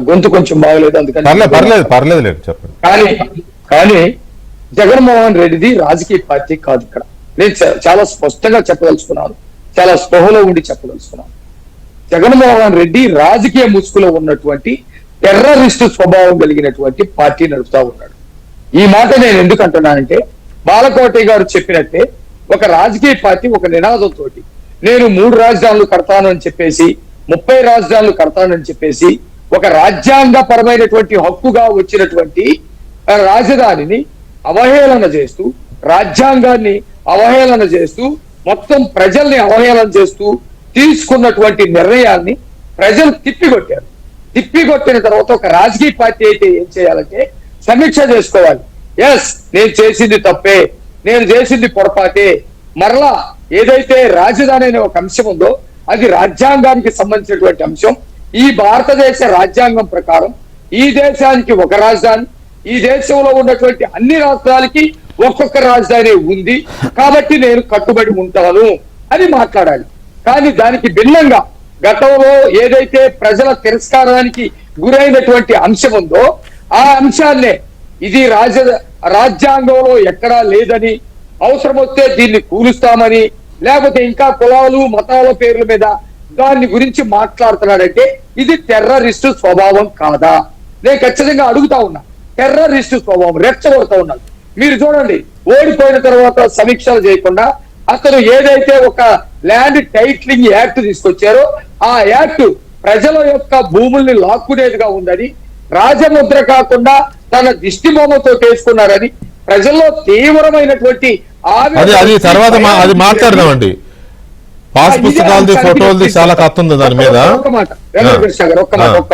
గొంతు కొంచెం బాగలేదు, అందుకని పర్లేదు చెప్పండి. కానీ జగన్మోహన్ రెడ్డిది రాజకీయ పార్టీ కాదు. ఇక్కడ నేను చాలా స్పష్టంగా చెప్పదలుచుకున్నాను, చాలా స్పృహలో ఉండి చెప్పదలుచుకున్నాను. జగన్మోహన్ రెడ్డి రాజకీయ ముసుగులో ఉన్నటువంటి టెర్రరిస్టు స్వభావం కలిగినటువంటి పార్టీ నడుపుతా ఉన్నాడు. ఈ మాట నేను ఎందుకు అంటున్నానంటే, బాలకోటి గారు చెప్పినట్టే ఒక రాజకీయ పార్టీ ఒక నినాదంతో నేను 3 రాజధానులు కడతాను అని చెప్పేసి, 30 రాజధానులు కడతాను అని చెప్పేసి, ఒక రాజ్యాంగపరమైనటువంటి హక్కుగా వచ్చినటువంటి రాజధానిని అవహేళన చేస్తూ, రాజ్యాంగాన్ని అవహేళన చేస్తూ, మొత్తం ప్రజల్ని అవహేళన చేస్తూ తీసుకున్నటువంటి నిర్ణయాన్ని ప్రజలు తిప్పికొట్టారు. తిప్పికొట్టిన తర్వాత ఒక రాజకీయ పార్టీ అయితే ఏం చేయాలంటే సమీక్ష చేసుకోవాలి. ఎస్, నేను చేసింది తప్పే, నేను చేసింది పొరపాటే. మరలా ఏదైతే రాజధాని అనే ఒక అంశం ఉందో అది రాజ్యాంగానికి సంబంధించినటువంటి అంశం. ఈ భారతదేశ రాజ్యాంగం ప్రకారం ఈ దేశానికి ఒక రాజధాని, ఈ దేశంలో ఉన్నటువంటి అన్ని రాష్ట్రాలకి ఒక్కొక్క రాజధాని ఉంది కాబట్టి నేను కట్టుబడి ఉంటాను అని మాట్లాడాలి. కానీ దానికి భిన్నంగా గతంలో ఏదైతే ప్రజల తిరస్కారానికి గురైనటువంటి అంశం ఉందో ఆ అంశాన్నే ఇది రాజ్యాంగంలో ఎక్కడా లేదని, అవసరం వస్తే దీన్ని కూలుస్తామని, లేకపోతే ఇంకా కులాలు మతాల పేర్ల మీద దాని గురించి మాట్లాడుతున్నాడంటే ఇది టెర్రరిస్టు స్వభావం కాదా? నేను ఖచ్చితంగా అడుగుతా ఉన్నా. టెర్రరిస్టు స్వభావం రెచ్చగొడతా ఉన్నాడు. మీరు చూడండి, ఓడిపోయిన తర్వాత సమీక్షలు చేయకుండా అతను ఏదైతే ఒక ల్యాండ్ టైటిలింగ్ యాక్ట్ తీసుకొచ్చారో ఆ యాక్ట్ ప్రజల యొక్క భూముల్ని లాక్కునేదిగా ఉందని, రాజముద్ర కాకుండా తన దిష్టి బొమ్మతో చేసుకున్నారని ప్రజల్లో తీవ్రమైనటువంటి అది తర్వాత అది మాట్లాడదామండి. పాస్ పుస్తకాలది ఫోటోలది చాలా కథ ఉంది దాని మీద. ఒక్క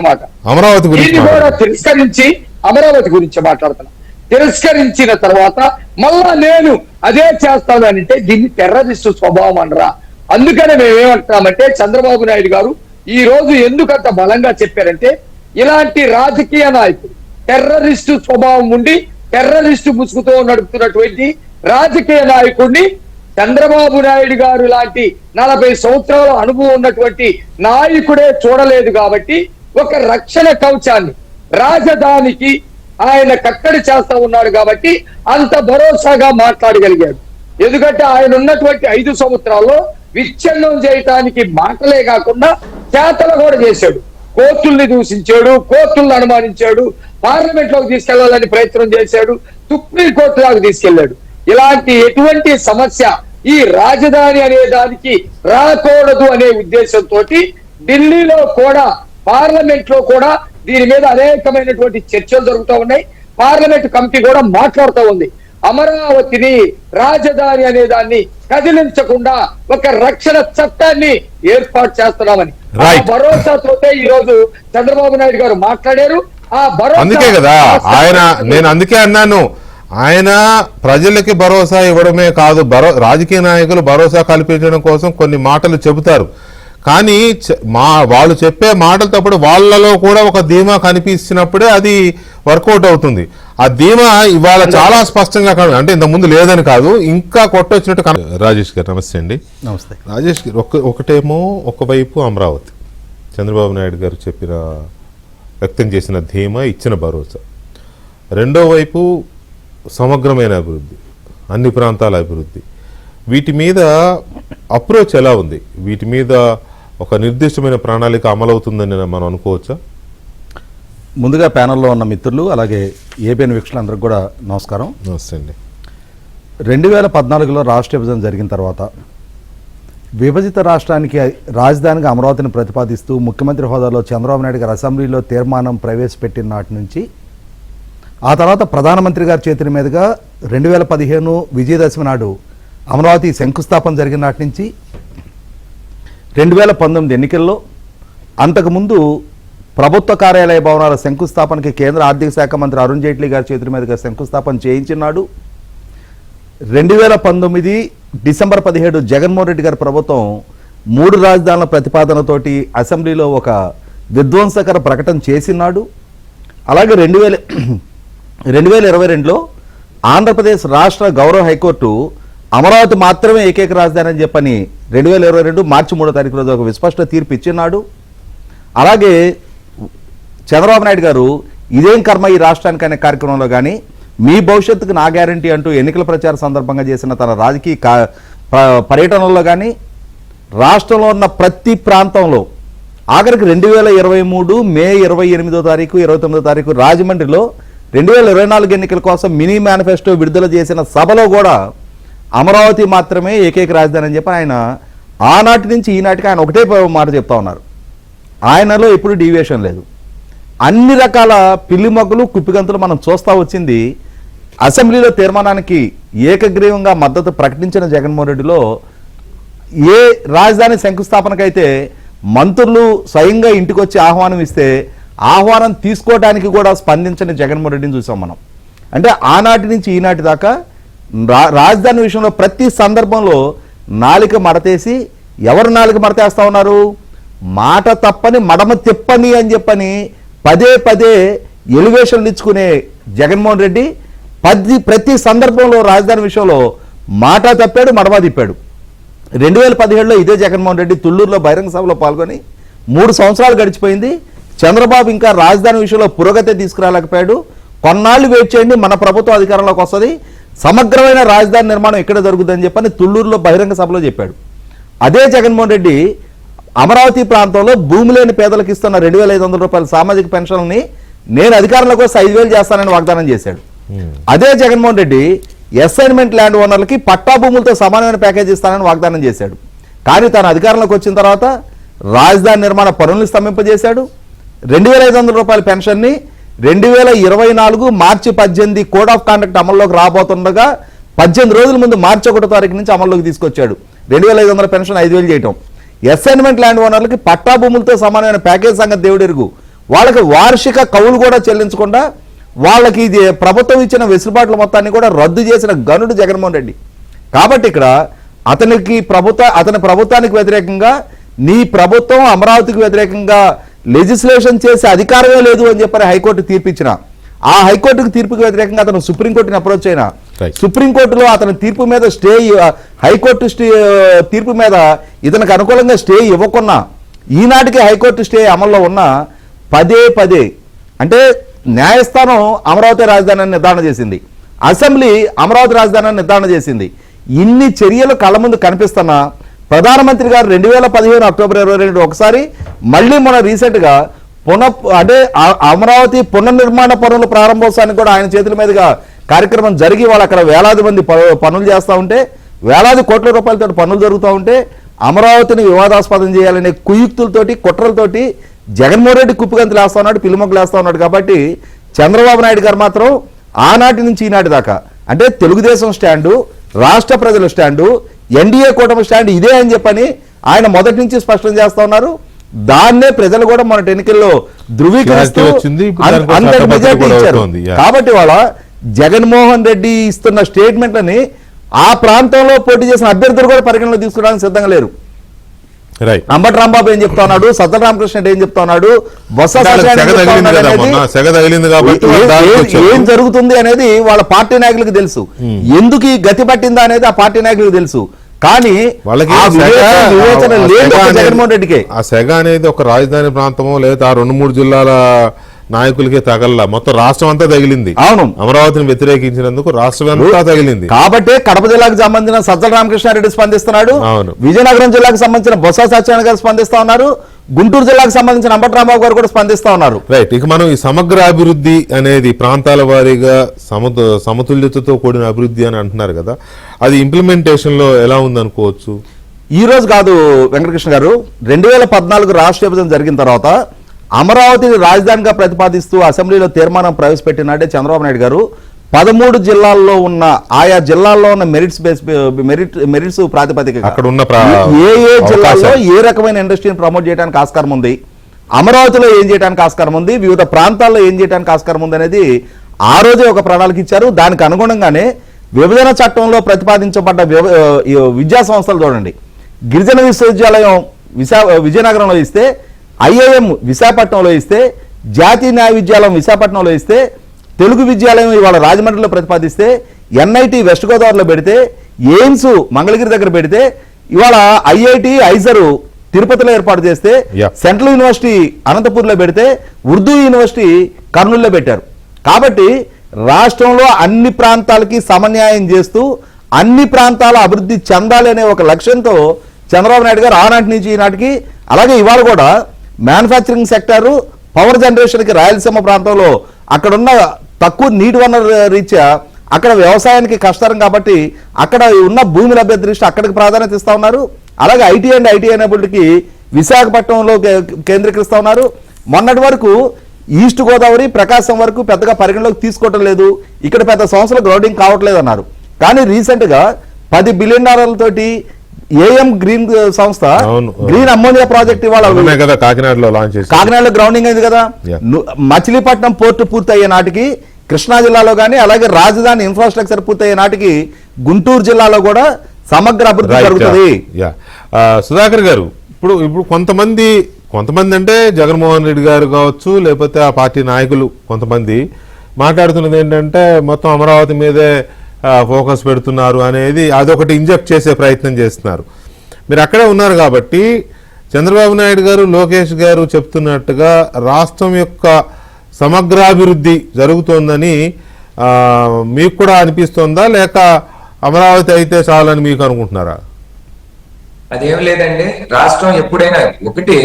మాట అమరావతి గురించి కూడా తిరస్కరించి అమరావతి గురించి మాట్లాడుతున్నా. తిరస్కరించిన తర్వాత మళ్ళా నేను అదే చేస్తాను అంటే దీన్ని టెర్రరిస్టు స్వభావం అనరా? అందుకనే మేమేమంటున్నామంటే చంద్రబాబు నాయుడు గారు ఈ రోజు ఎందుకంత బలంగా చెప్పారంటే, ఇలాంటి రాజకీయ నాయకుడు టెర్రరిస్టు స్వభావం ఉండి టెర్రరిస్టు ముసుగుతో నడుపుతున్నటువంటి రాజకీయ నాయకుడిని చంద్రబాబు నాయుడు గారు లాంటి 40 సంవత్సరాల అనుభవం ఉన్నటువంటి నాయకుడే చూడలేదు. కాబట్టి ఒక రక్షణ కవచాన్ని రాజధానికి ఆయన కట్టడి చేస్తా ఉన్నాడు కాబట్టి అంత భరోసాగా మాట్లాడగలిగాడు. ఎందుకంటే ఆయన ఉన్నటువంటి 5 సంవత్సరాల్లో విచ్ఛిన్నం చేయటానికి మాటలే కాకుండా చేతలు కూడా చేశాడు. కోర్టుల్ని దూషించాడు, కోర్టులను అనుమానించాడు, పార్లమెంట్ లోకి తీసుకెళ్లాలని ప్రయత్నం చేశాడు, సుప్రీంకోర్టు లాగా తీసుకెళ్లాడు. ఇలాంటి ఎటువంటి సమస్య ఈ రాజధాని అనే దానికి రాకూడదు అనే ఉద్దేశంతో ఢిల్లీలో కూడా పార్లమెంట్ లో కూడా దీని మీద అనేకమైనటువంటి చర్చలు జరుగుతూ ఉన్నాయి. పార్లమెంట్ కమిటీ కూడా మాట్లాడుతూ ఉంది. అమరావతిని రాజధాని అనే దాన్ని కదిలించకుండా ఒక రక్షణ చట్టాన్ని ఏర్పాటు చేస్తున్నామని భరోసాతోటే ఈ రోజు చంద్రబాబు నాయుడు గారు మాట్లాడారు. ఆ భరోసా అందుకే కదా నేను అందుకే అన్నాను, ఆయన ప్రజలకి భరోసా ఇవ్వడమే కాదు, రాజకీయ నాయకులు భరోసా కల్పించడం కోసం కొన్ని మాటలు చెబుతారు. కానీ వాళ్ళు చెప్పే మాటలతో వాళ్ళలో కూడా ఒక ధీమా కనిపించినప్పుడే అది వర్కౌట్ అవుతుంది. ఆ ధీమా ఇవాళ చాలా స్పష్టంగా అంటే ఇంత ముందు లేదని కాదు, ఇంకా కొట్టొచ్చినట్టు. రాజేష్ గారు నమస్తే అండి. నమస్తే రాజేష్ గారు, ఒకటేమో ఒకవైపు అమరావతి చంద్రబాబు నాయుడు గారు వ్యక్తం చేసిన ధీమా, ఇచ్చిన భరోసా. రెండో వైపు సమగ్రమైన అభివృద్ధి, అన్ని ప్రాంతాల అభివృద్ధి. వీటి మీద అప్రోచ్ ఎలా ఉంది? వీటి మీద ఒక నిర్దిష్టమైన ప్రణాళిక అమలవుతుందని మనం అనుకోవచ్చా? ముందుగా ప్యానెల్లో ఉన్న మిత్రులు అలాగే ఏబిఎన్ వీక్షకులందరికీ కూడా నమస్కారం. నమస్తే అండి. 2014లో రాష్ట్ర విభజన జరిగిన తర్వాత విభజిత రాష్ట్రానికి రాజధానిగా అమరావతిని ప్రతిపాదిస్తూ ముఖ్యమంత్రి హోదాలో చంద్రబాబు నాయుడు గారు అసెంబ్లీలో తీర్మానం ప్రవేశపెట్టిన నాటి నుంచి ఆ తర్వాత ప్రధానమంత్రి గారి చేతుల మీదుగా 2015 విజయదశమి నాడు అమరావతి శంకుస్థాపన జరిగిన నాటి నుంచి 2019 ఎన్నికల్లో, అంతకుముందు ప్రభుత్వ కార్యాలయ భవనాల శంకుస్థాపనకి కేంద్ర ఆర్థిక శాఖ మంత్రి అరుణ్ జైట్లీ గారి చేతుల మీదుగా శంకుస్థాపన చేయించినాడు. 2019 డిసెంబర్ 17 జగన్మోహన్ రెడ్డి గారి ప్రభుత్వం 3 రాజధానుల ప్రతిపాదనతోటి అసెంబ్లీలో ఒక విధ్వంసకర ప్రకటన చేసినాడు. అలాగే 2022లో ఆంధ్రప్రదేశ్ రాష్ట్ర గౌరవ హైకోర్టు అమరావతి మాత్రమే ఏకైక రాజధాని అని చెప్పని 2022 మార్చి 3వ తారీఖు రోజు ఒక విస్పష్ట తీర్పు ఇచ్చినాడు. అలాగే చంద్రబాబు నాయుడు గారు ఇదేం కర్మ ఈ రాష్ట్రానికి అనే కార్యక్రమంలో కానీ, మీ భవిష్యత్తుకు నా గ్యారంటీ అంటూ ఎన్నికల ప్రచార సందర్భంగా చేసిన తన రాజకీయ పర్యటనలో కానీ, రాష్ట్రంలో ఉన్న ప్రతి ప్రాంతంలో ఆఖరికి 2023 మే 28వ తారీఖు 29వ తారీఖు రాజమండ్రిలో 2024 ఎన్నికల కోసం మినీ మేనిఫెస్టో విడుదల చేసిన సభలో కూడా అమరావతి మాత్రమే ఏకైక రాజధాని అని చెప్పి ఆయన ఆనాటి నుంచి ఈనాటికి ఆయన ఒకటే మాట చెప్తా ఉన్నారు. ఆయనలో ఎప్పుడు డీవియేషన్ లేదు. అన్ని రకాల పిల్లి మొగ్గలు కుప్పిగంతులు మనం చూస్తూ వచ్చింది. అసెంబ్లీలో తీర్మానానికి ఏకగ్రీవంగా మద్దతు ప్రకటించిన జగన్మోహన్ రెడ్డిలో ఏ రాజధాని శంకుస్థాపనకైతే మంత్రులు స్వయంగా ఇంటికి వచ్చి ఆహ్వానం ఇస్తే ఆహ్వానం తీసుకోవడానికి కూడా స్పందించని జగన్మోహన్ రెడ్డిని చూసాం మనం. అంటే ఆనాటి నుంచి ఈనాటి దాకా రాజధాని విషయంలో ప్రతి సందర్భంలో నాలిక మడతేసి, ఎవరు నాలిక మడతేస్తా ఉన్నారు? మాట తప్పని మడమ తిప్పని అని చెప్పని పదే పదే ఎలివేషన్లు ఇచ్చుకునే జగన్మోహన్ రెడ్డి ప్రతి సందర్భంలో రాజధాని విషయంలో మాట తప్పాడు, మడమ తిప్పాడు. 2017లో ఇదే జగన్మోహన్ రెడ్డి తుళ్ళూరులో బహిరంగ సభలో పాల్గొని 3 సంవత్సరాలు గడిచిపోయింది. చంద్రబాబు ఇంకా రాజధాని విషయంలో పురోగతి తీసుకురాలేకపోయాడు. కొన్నాళ్ళు వెయిట్ చేయండి, మన ప్రభుత్వం అధికారంలోకి వస్తుంది, సమగ్రమైన రాజధాని నిర్మాణం ఇక్కడ జరుగుతుందని చెప్పని తుళ్ళూరులో బహిరంగ సభలో చెప్పాడు. అదే జగన్మోహన్ రెడ్డి అమరావతి ప్రాంతంలో భూమి లేని పేదలకు ఇస్తున్న 2,500 రూపాయల సామాజిక పెన్షన్ని నేను అధికారంలోకి వస్తే 5,000 చేస్తానని వాగ్దానం చేశాడు. అదే జగన్మోహన్ రెడ్డి అసైన్మెంట్ ల్యాండ్ ఓనర్లకి పట్టా భూములతో సమానమైన ప్యాకేజ్ ఇస్తానని వాగ్దానం చేశాడు. కానీ తాను అధికారంలోకి వచ్చిన తర్వాత రాజధాని నిర్మాణ పనులను స్తంభింపజేశాడు. 2,500 రూపాయల పెన్షన్ని 2024 మార్చి 18 కోడ్ ఆఫ్ కాండక్ట్ అమల్లోకి రాబోతుండగా 18 రోజుల ముందు మార్చి 1వ తారీఖు నుంచి అమల్లోకి తీసుకొచ్చాడు. 2,500 పెన్షన్ 5,000 చేయటం. అసైన్మెంట్ ల్యాండ్ ఓనర్లకి పట్టా భూములతో సమానమైన ప్యాకేజ్ సంగతి దేవుడు ఎరుగు. వాళ్ళకి వార్షిక కౌలు కూడా చెల్లించకుండా వాళ్ళకి ఇది ప్రభుత్వం ఇచ్చిన వెసులుబాట్ల మొత్తాన్ని కూడా రద్దు చేసిన గనుడు జగన్మోహన్ రెడ్డి. కాబట్టి ఇక్కడ అతని ప్రభుత్వానికి వ్యతిరేకంగా నీ ప్రభుత్వం అమరావతికి వ్యతిరేకంగా లెజిస్లేషన్ చేసే అధికారమే లేదు అని చెప్పని హైకోర్టు తీర్పిచ్చిన ఆ హైకోర్టుకు తీర్పుకి వ్యతిరేకంగా అతను సుప్రీంకోర్టుని అప్రోచ్ అయినా సుప్రీంకోర్టులో అతని తీర్పు మీద స్టే హైకోర్టు తీర్పు మీద ఇతనికి అనుకూలంగా స్టే ఇవ్వకున్నా ఈనాటికి హైకోర్టు స్టే అమల్లో ఉన్న పదే అంటే న్యాయస్థానం అమరావతి రాజధానిని నిర్ధారణ చేసింది, అసెంబ్లీ అమరావతి రాజధానిని నిర్ధారణ చేసింది. ఇన్ని చర్యలు కళ్ళ ముందు కనిపిస్తున్నా ప్రధానమంత్రి గారు 2015 అక్టోబర్ 22 ఒకసారి మళ్ళీ మన రీసెంట్గా అమరావతి పునర్నిర్మాణ పనుల ప్రారంభోత్సవానికి కూడా ఆయన చేతుల మీదుగా కార్యక్రమం జరిగి వాళ్ళు అక్కడ వేలాది మంది పనులు చేస్తూ ఉంటే వేలాది కోట్ల రూపాయలతో పనులు జరుగుతూ ఉంటే అమరావతిని వివాదాస్పదం చేయాలనే కుయుక్తులతోటి కుట్రలతోటి జగన్మోహన్ రెడ్డి కుప్పగంతులు వేస్తా ఉన్నాడు, పిలుమొక్కలు వేస్తా ఉన్నాడు. కాబట్టి చంద్రబాబు నాయుడు గారు మాత్రం ఆనాటి నుంచి ఈనాటి దాకా అంటే తెలుగుదేశం స్టాండు, రాష్ట్ర ప్రజల స్టాండు, ఎన్డీఏ కూటమి స్టాండ్ ఇదే అని చెప్పని ఆయన మొదటి నుంచి స్పష్టం చేస్తా ఉన్నారు. దాన్నే ప్రజలు కూడా మన ఎన్నికల్లో ధృవీకరిస్తూ అంతటి మెజారిటీ ఇచ్చారు. కాబట్టి వాళ్ళ జగన్మోహన్ రెడ్డి ఇస్తున్న స్టేట్మెంట్లని ఆ ప్రాంతంలో పోటీ చేసిన అభ్యర్థులు కూడా పరిగణలో తీసుకోవడానికి సిద్ధంగా లేరు. అంబటి రాంబాబు ఏం చెప్తా ఉన్నాడు, సజ్జల రామకృష్ణ ఏం చెప్తా ఉన్నాడు, ఏం జరుగుతుంది అనేది వాళ్ళ పార్టీ నాయకులకు తెలుసు. ఎందుకు ఈ గతి పట్టిందా అనేది ఆ పార్టీ నాయకులకు తెలుసు. కానీ జగన్మోహన్ రెడ్డికి ఆ సెగ అనేది ఒక రాజధాని ప్రాంతమో లేదా 2-3 జిల్లాల నాయకులకే తగల మొత్తం రాష్ట్రం అంతా తగిలింది. అవును, అమరావతిని వ్యతిరేకించినందుకు రాష్ట్రం అంతా తగిలింది. కాబట్టి కడప జిల్లాకు సంబంధించిన సజ్జల రామకృష్ణారెడ్డి స్పందిస్తున్నాడు, విజయనగరం జిల్లాకు సంబంధించిన బొత్స సత్యనారాయణ గారు స్పందిస్తా ఉన్నారు, గుంటూరు జిల్లాకు సంబంధించిన అంబటి రాంబాబు గారు కూడా స్పందిస్తా ఉన్నారు. రైట్. ఇక మనం ఈ సమగ్ర అభివృద్ధి అనేది ప్రాంతాల వారీగా సమతుల్యతతో కూడిన అభివృద్ధి అని అంటున్నారు కదా, అది ఇంప్లిమెంటేషన్ లో ఎలా ఉందనుకోవచ్చు? ఈ రోజు కాదు వెంకటకృష్ణ గారు, 2014 రాష్ట్ర విభజన జరిగిన తర్వాత అమరావతిని రాజధానిగా ప్రతిపాదిస్తూ అసెంబ్లీలో తీర్మానం ప్రవేశపెట్టినట్టే చంద్రబాబు నాయుడు గారు 13 జిల్లాల్లో ఉన్న ఆయా జిల్లాల్లో ఉన్న మెరిట్స్ ప్రాతిపదికగా అక్కడ ఉన్న ఏ జిల్లాలో ఏ రకమైన ఇండస్ట్రీని ప్రమోట్ చేయడానికి ఆస్కారం ఉంది, అమరావతిలో ఏం చేయడానికి ఆస్కారం ఉంది, వివిధ ప్రాంతాల్లో ఏం చేయడానికి ఆస్కారం ఉంది అనేది ఆ రోజే ఒక ప్రణాళిక ఇచ్చారు. దానికి అనుగుణంగానే విభజన చట్టంలో ప్రతిపాదించబడ్డ విద్యా సంస్థలు చూడండి, గిరిజన విశ్వవిద్యాలయం విజయనగరంలో ఇస్తే, ఐఐఎం విశాఖపట్నంలో ఇస్తే, జాతీయ న్యాయ విద్యాలయం విశాఖపట్నంలో ఇస్తే, తెలుగు విద్యాలయం ఇవాళ రాజమండ్రిలో ప్రతిపాదిస్తే, ఎన్ఐటి వెస్ట్ గోదావరిలో పెడితే, ఎయిమ్స్ మంగళగిరి దగ్గర పెడితే, ఇవాళ ఐఐటి ఐజరు తిరుపతిలో ఏర్పాటు చేస్తే, సెంట్రల్ యూనివర్సిటీ అనంతపూర్లో పెడితే, ఉర్దూ యూనివర్సిటీ కర్నూలులో పెట్టారు. కాబట్టి రాష్ట్రంలో అన్ని ప్రాంతాలకి సమన్యాయం చేస్తూ అన్ని ప్రాంతాల అభివృద్ధి చెందాలి అనే ఒక లక్ష్యంతో చంద్రబాబు నాయుడు గారు ఆనాటి నుంచి ఈనాటికి, అలాగే ఇవాళ కూడా మ్యానుఫ్యాక్చరింగ్ సెక్టారు, పవర్ జనరేషన్కి రాయలసీమ ప్రాంతంలో అక్కడున్న తక్కువ నీటి వనరు రీత్యా అక్కడ వ్యవసాయానికి కష్టం కాబట్టి అక్కడ ఉన్న భూమి లభ్యత దృష్టి అక్కడికి ప్రాధాన్యత ఇస్తా ఉన్నారు. అలాగే ఐటీ అండ్ ఐటీ ఎనేబిలిటీకి విశాఖపట్నంలో కేంద్రీకరిస్తా ఉన్నారు. మొన్నటి వరకు ఈస్ట్ గోదావరి ప్రకాశం వరకు పెద్దగా పరిగణలోకి తీసుకోవటం లేదు, ఇక్కడ పెద్ద సంస్థలు గ్రౌండింగ్ కావట్లేదు అన్నారు. కానీ రీసెంట్గా $10 బిలియన్ ఏఎం గ్రీన్ సంస్థ గ్రీన్ అమ్మోనియా ప్రాజెక్ట్ ఇవాళ కాకినాడలో గ్రౌండింగ్ అయింది కదా. మచిలీపట్నం పోర్టు పూర్తయ్యే నాటికి కృష్ణా జిల్లాలో కానీ, అలాగే రాజధాని ఇన్ఫ్రాస్ట్రక్చర్ పూర్తయ్యే నాటికి గుంటూరు జిల్లాలో కూడా సమగ్ర అభివృద్ధి జరుగుతుంది. సుధాకర్ గారు, ఇప్పుడు కొంతమంది అంటే జగన్మోహన్ రెడ్డి గారు కావచ్చు, లేకపోతే ఆ పార్టీ నాయకులు కొంతమంది మాట్లాడుతున్నది ఏంటంటే మొత్తం అమరావతి మీదే ఫోకస్ పెడుతున్నారు అనేది, అదొకటి ఇంజెక్ట్ చేసే ప్రయత్నం చేస్తున్నారు. మీరు అక్కడే ఉన్నారు కాబట్టి చంద్రబాబు నాయుడు గారు, లోకేష్ గారు చెప్తున్నట్టుగా రాష్ట్రం యొక్క సమగ్రాభివృద్ధి జరుగుతోందని మీకు కూడా అనిపిస్తోందా, లేక అమరావతి అయితే చాలని మీకు అనుకుంటున్నారా? అదేం లేదండి. రాష్ట్రం ఎప్పుడైనా ఒకటి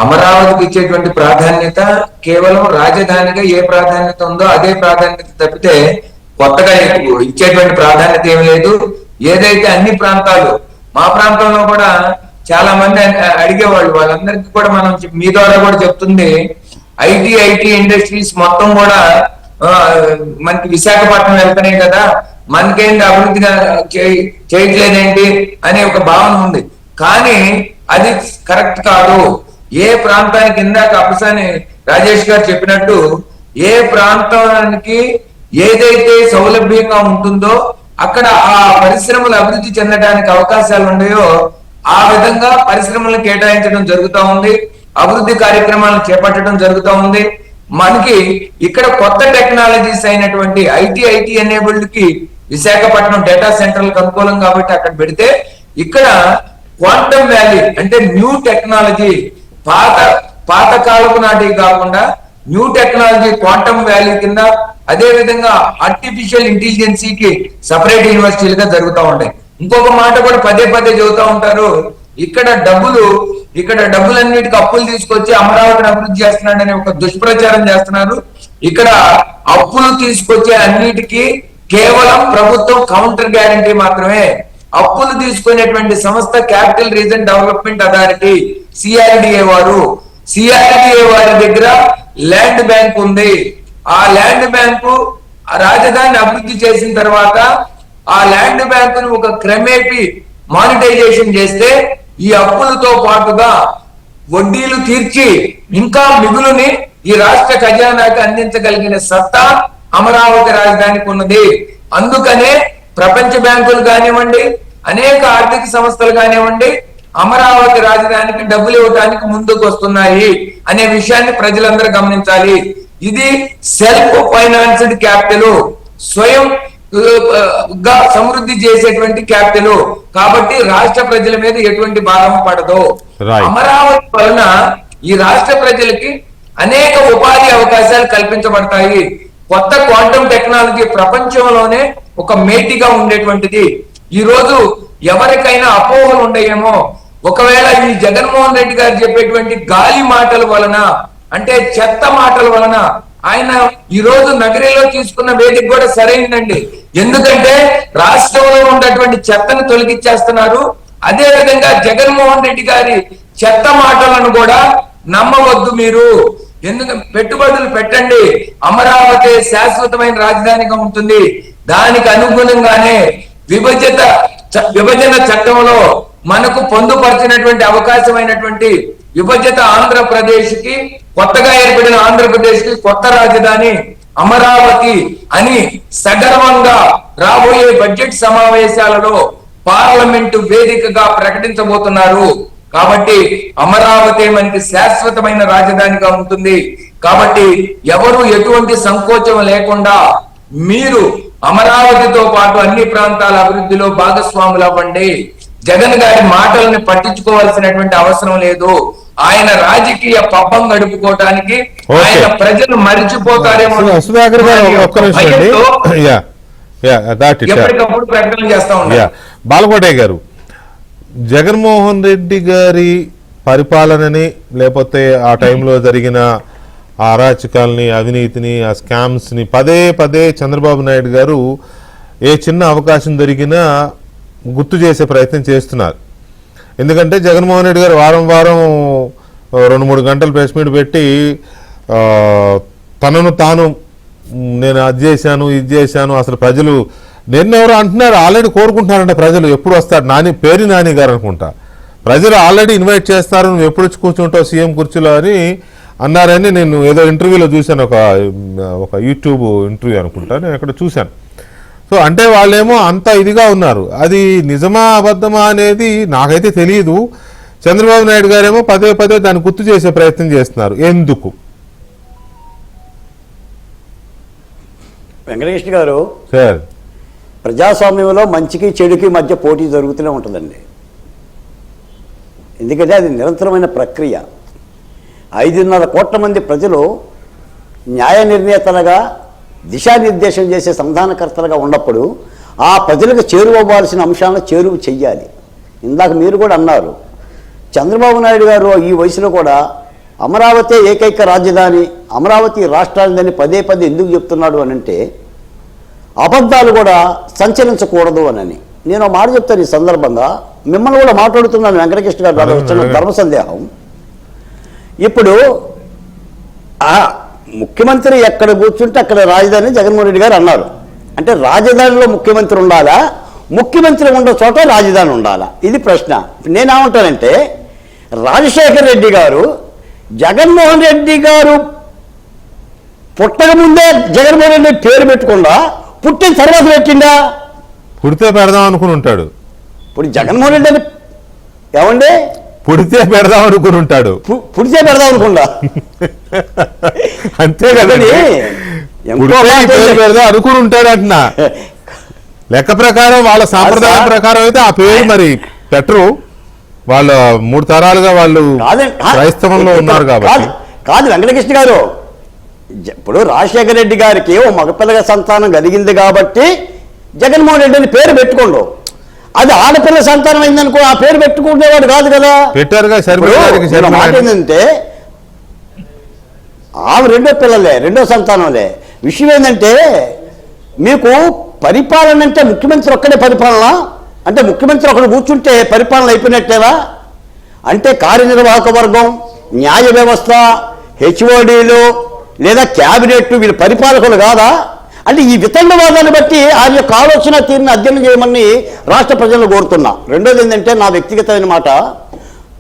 అమరావతికి ఇచ్చేటువంటి ప్రాధాన్యత కేవలం రాజధానిగా ఏ ప్రాధాన్యత ఉందో అదే ప్రాధాన్యత తప్పితే కొత్తగా ఇచ్చేటువంటి ప్రాధాన్యత ఏం లేదు. ఏదైతే అన్ని ప్రాంతాలు, మా ప్రాంతంలో కూడా చాలా మంది అడిగేవాళ్ళు, వాళ్ళందరికీ కూడా మనం మీ ద్వారా కూడా చెప్తుంది, ఐటీ ఇండస్ట్రీస్ మొత్తం కూడా మనకి విశాఖపట్నం వెళ్తున్నాయి కదా, మనకేంటి అభివృద్ధిగా చేయట్లేదేంటి అనే ఒక భావన ఉంది. కానీ అది కరెక్ట్ కాదు. ఏ ప్రాంతానికి, ఇందాక అప్పసాని రాజేష్ గారు చెప్పినట్టు, ఏ ప్రాంతానికి ఏదైతే సౌలభ్యంగా ఉంటుందో అక్కడ ఆ పరిశ్రమలు అభివృద్ధి చెందడానికి అవకాశాలు ఉన్నాయో ఆ విధంగా పరిశ్రమలను కేటాయించడం జరుగుతూ ఉంది, అభివృద్ధి కార్యక్రమాలను చేపట్టడం జరుగుతూ ఉంది. మనకి ఇక్కడ కొత్త టెక్నాలజీస్ అయినటువంటి ఐటీ ఎనేబుల్డ్ కి విశాఖపట్నం డేటా సెంటర్లకు అనుకూలం కాబట్టి అక్కడ పెడితే, ఇక్కడ క్వాంటమ్ వ్యాలీ అంటే న్యూ టెక్నాలజీ, పాత కాలపు నాటి కాకుండా న్యూ టెక్నాలజీ క్వాంటమ్ వ్యాలీ కింద, అదే విధంగా ఆర్టిఫిషియల్ ఇంటెలిజెన్సీకి సపరేట్ యూనివర్సిటీలుగా జరుగుతూ ఉంటాయి. ఇంకొక మాట కూడా పదే చెబుతూ ఉంటారు, ఇక్కడ డబ్బులన్నిటికీ అప్పులు తీసుకొచ్చి అమరావతిని అభివృద్ధి చేస్తున్నాడని ఒక దుష్ప్రచారం చేస్తున్నారు. ఇక్కడ అప్పులు తీసుకొచ్చే అన్నిటికీ కేవలం ప్రభుత్వం కౌంటర్ గ్యారంటీ మాత్రమే. అప్పులు తీసుకునేటువంటి సంస్థ capital region development authority, CRDA వారి దగ్గర ల్యాండ్ బ్యాంక్ ఉంది. ఆ ల్యాండ్ బ్యాంకు రాజధాని అభివృద్ధి చేసిన తర్వాత ఆ ల్యాండ్ బ్యాంకును ఒక క్రమేపీ మానిటైజేషన్ చేస్తే ఈ అప్పులతో పాటుగా వడ్డీలు తీర్చి ఇంకా మిగులుని ఈ రాష్ట్ర ఖజానాకి అందించగలిగిన సత్తా అమరావతి రాజధానికి ఉన్నది. అందుకనే ప్రపంచ బ్యాంకులు కానివ్వండి, అనేక ఆర్థిక సంస్థలు కానివ్వండి, అమరావతి రాజధానికి డబ్బులు ఇవ్వడానికి ముందుకు వస్తున్నాయి అనే విషయాన్ని ప్రజలందరూ గమనించాలి. ఇది సెల్ఫ్ ఫైనాన్స్డ్ క్యాపిటల్, స్వయం గా సమృద్ధి చేసేటువంటి క్యాపిటల్. కాబట్టి రాష్ట్ర ప్రజల మీద ఎటువంటి భారం పడదు. అమరావతి వలన ఈ రాష్ట్ర ప్రజలకి అనేక ఉపాధి అవకాశాలు కల్పించబడతాయి. కొత్త క్వాంటమ్ టెక్నాలజీ ప్రపంచంలోనే ఒక మేటిగా ఉండేటువంటిది. ఈ రోజు ఎవరికైనా అపోహలు ఉండయేమో, ఒకవేళ ఈ జగన్మోహన్ రెడ్డి గారు చెప్పేటువంటి గాలి మాటల వలన, అంటే చెత్త మాటల వలన, ఆయన ఈ రోజు నగరిలో తీసుకున్న వేదిక కూడా సరైందండి. ఎందుకంటే రాష్ట్రంలో ఉన్నటువంటి చెత్తను తొలగించేస్తున్నారు. అదే విధంగా జగన్మోహన్ రెడ్డి గారి చెత్త మాటలను కూడా నమ్మవద్దు మీరు. ఎందుకంటే పెట్టుబడులు పెట్టండి, అమరావతి శాశ్వతమైన రాజధానిగా ఉంటుంది. దానికి అనుగుణంగానే విభజన చట్టంలో మనకు పొందుపరిచినటువంటి అవకాశమైనటువంటి విభజిత ఆంధ్రప్రదేశ్ కి, కొత్తగా ఏర్పడిన ఆంధ్రప్రదేశ్ కి కొత్త రాజధాని అమరావతి అని సగర్వంగా రాబోయే బడ్జెట్ సమావేశాలలో పార్లమెంటు వేదికగా ప్రకటించబోతున్నారు. కాబట్టి అమరావతి మనకి శాశ్వతమైన రాజధానిగా ఉంటుంది. కాబట్టి ఎవరు ఎటువంటి సంకోచం లేకుండా మీరు అమరావతితో పాటు అన్ని ప్రాంతాల అభివృద్ధిలో భాగస్వాములు అవ్వండి. జగన్ గారి మాటలను పట్టించుకోవాల్సినటువంటి అవసరం లేదు. ఆయన రాజకీయ పబ్బం గడుపుకోవటానికి ఆయన ప్రజలు మరిచిపోతారేమో ఎప్పటికప్పుడు ప్రకటనలు చేస్తా ఉన్నారు. బాలకోటయ్య గారు, జగన్మోహన్ రెడ్డి గారి పరిపాలనని, లేకపోతే ఆ టైంలో జరిగిన ఆ అరాచకాలని, అవినీతిని, ఆ స్కామ్స్ని పదే చంద్రబాబు నాయుడు గారు ఏ చిన్న అవకాశం దొరికినా గుర్తు చేసే ప్రయత్నం చేస్తున్నారు. ఎందుకంటే జగన్మోహన్ రెడ్డి గారు వారం 2-3 గంటలు ప్రెస్ మీట్ పెట్టి తనను తాను నేను అది చేశాను, ఇది చేశాను, అసలు ప్రజలు ఎవరు అంటున్నారు, ఆల్రెడీ కోరుకుంటున్నారంట ప్రజలు ఎప్పుడు వస్తారు, పేరు నాని గారు అనుకుంటా, ప్రజలు ఆల్రెడీ ఇన్వైట్ చేస్తారు, నువ్వు ఎప్పుడు వచ్చి కూర్చుంటావు సీఎం కుర్చీలో అని అన్నారని నేను ఏదో ఇంటర్వ్యూలో చూశాను, ఒక యూట్యూబ్ ఇంటర్వ్యూ అనుకుంటా, నేను అక్కడ చూశాను. సో అంటే వాళ్ళేమో అంత ఇదిగా ఉన్నారు. అది నిజమా అబద్ధమా అనేది నాకైతే తెలియదు. చంద్రబాబు నాయుడు గారేమో పదే దాన్ని గుర్తు చేసే ప్రయత్నం చేస్తున్నారు. ఎందుకు? వెంకటకృష్ణ గారు, సార్, ప్రజాస్వామ్యంలో మంచికి చెడుకి మధ్య పోటీ జరుగుతూనే ఉంటుందండి. ఎందుకంటే అది నిరంతరమైన ప్రక్రియ. 5.5 కోట్ల మంది ప్రజలు న్యాయ నిర్ణేతలుగా, దిశానిర్దేశం చేసే సంధానకర్తలుగా ఉన్నప్పుడు ఆ ప్రజలకు చేరువవ్వాల్సిన అంశాలను చేరువ చెయ్యాలి. ఇందాక మీరు కూడా అన్నారు, చంద్రబాబు నాయుడు గారు ఈ వయసులో కూడా అమరావతి ఏకైక రాజధాని, అమరావతి రాష్ట్రానిదని పదే పదే ఎందుకు చెప్తున్నాడు అని అంటే అబద్ధాలు కూడా సంచరించకూడదు అని నేను ఒక మాట చెప్తాను ఈ సందర్భంగా. మిమ్మల్ని కూడా మాట్లాడుతున్నాను వెంకటకృష్ణ గారు, నాకు వచ్చిన ధర్మ సందేహం. ఇప్పుడు ముఖ్యమంత్రి ఎక్కడ కూర్చుంటే అక్కడ రాజధాని జగన్మోహన్ రెడ్డి గారు అన్నారు. అంటే రాజధానిలో ముఖ్యమంత్రి ఉండాలా, ముఖ్యమంత్రి ఉన్న చోట రాజధాని ఉండాలా, ఇది ప్రశ్న. నేనేమంటానంటే రాజశేఖర రెడ్డి గారు జగన్మోహన్ రెడ్డి గారు పుట్టక ముందే జగన్మోహన్ రెడ్డి పేరు పెట్టకుండా పుట్టిన తర్వాత పెట్టిందా? పుడితే పెడదాం అనుకుని ఉంటాడు. ఇప్పుడు జగన్మోహన్ రెడ్డి అని ఏమండి పుడితే పెడదాం అనుకుని ఉంటాడు. పుడితే పెడదాం అనుకుండా అంతే కదండి, పెడదాం అనుకుని ఉంటాడు అంటున్నా. లెక్క ప్రకారం వాళ్ళ సాంప్రదాయం ప్రకారం అయితే ఆ పేరు మరి పెట్టరు. వాళ్ళ 3 తరాలుగా వాళ్ళు క్రైస్తవంలో ఉన్నారు కాబట్టి. కాదు వెంకటకృష్ణ గారు, ఇప్పుడు రాజశేఖర రెడ్డి గారికి ఓ మగపిల్లగా సంతానం కలిగింది కాబట్టి జగన్మోహన్ రెడ్డి అని పేరు పెట్టుకోండు. అది ఆడపిల్ల సంతానం అయిందనుకో ఆ పేరు పెట్టుకునేవాడు కాదు కదా. పెట్టారుగా. మాట ఏంటంటే ఆమె రెండో సంతానంలే. విషయం ఏంటంటే మీకు పరిపాలన అంటే ముఖ్యమంత్రి ఒక్కడే పరిపాలన అంటే ముఖ్యమంత్రి ఒకడు కూర్చుంటే పరిపాలన అయిపోయినట్టేనా? అంటే కార్యనిర్వాహక వర్గం, న్యాయ వ్యవస్థ, హెచ్ఓడీలు లేదా క్యాబినెట్ వీళ్ళు పరిపాలకులు కాదా? అంటే ఈ వితండవాదాన్ని బట్టి ఆయన యొక్క ఆలోచన తీరుని అధ్యయనం చేయమని రాష్ట్ర ప్రజలను కోరుతున్నా. రెండోది ఏంటంటే నా వ్యక్తిగతమైన మాట,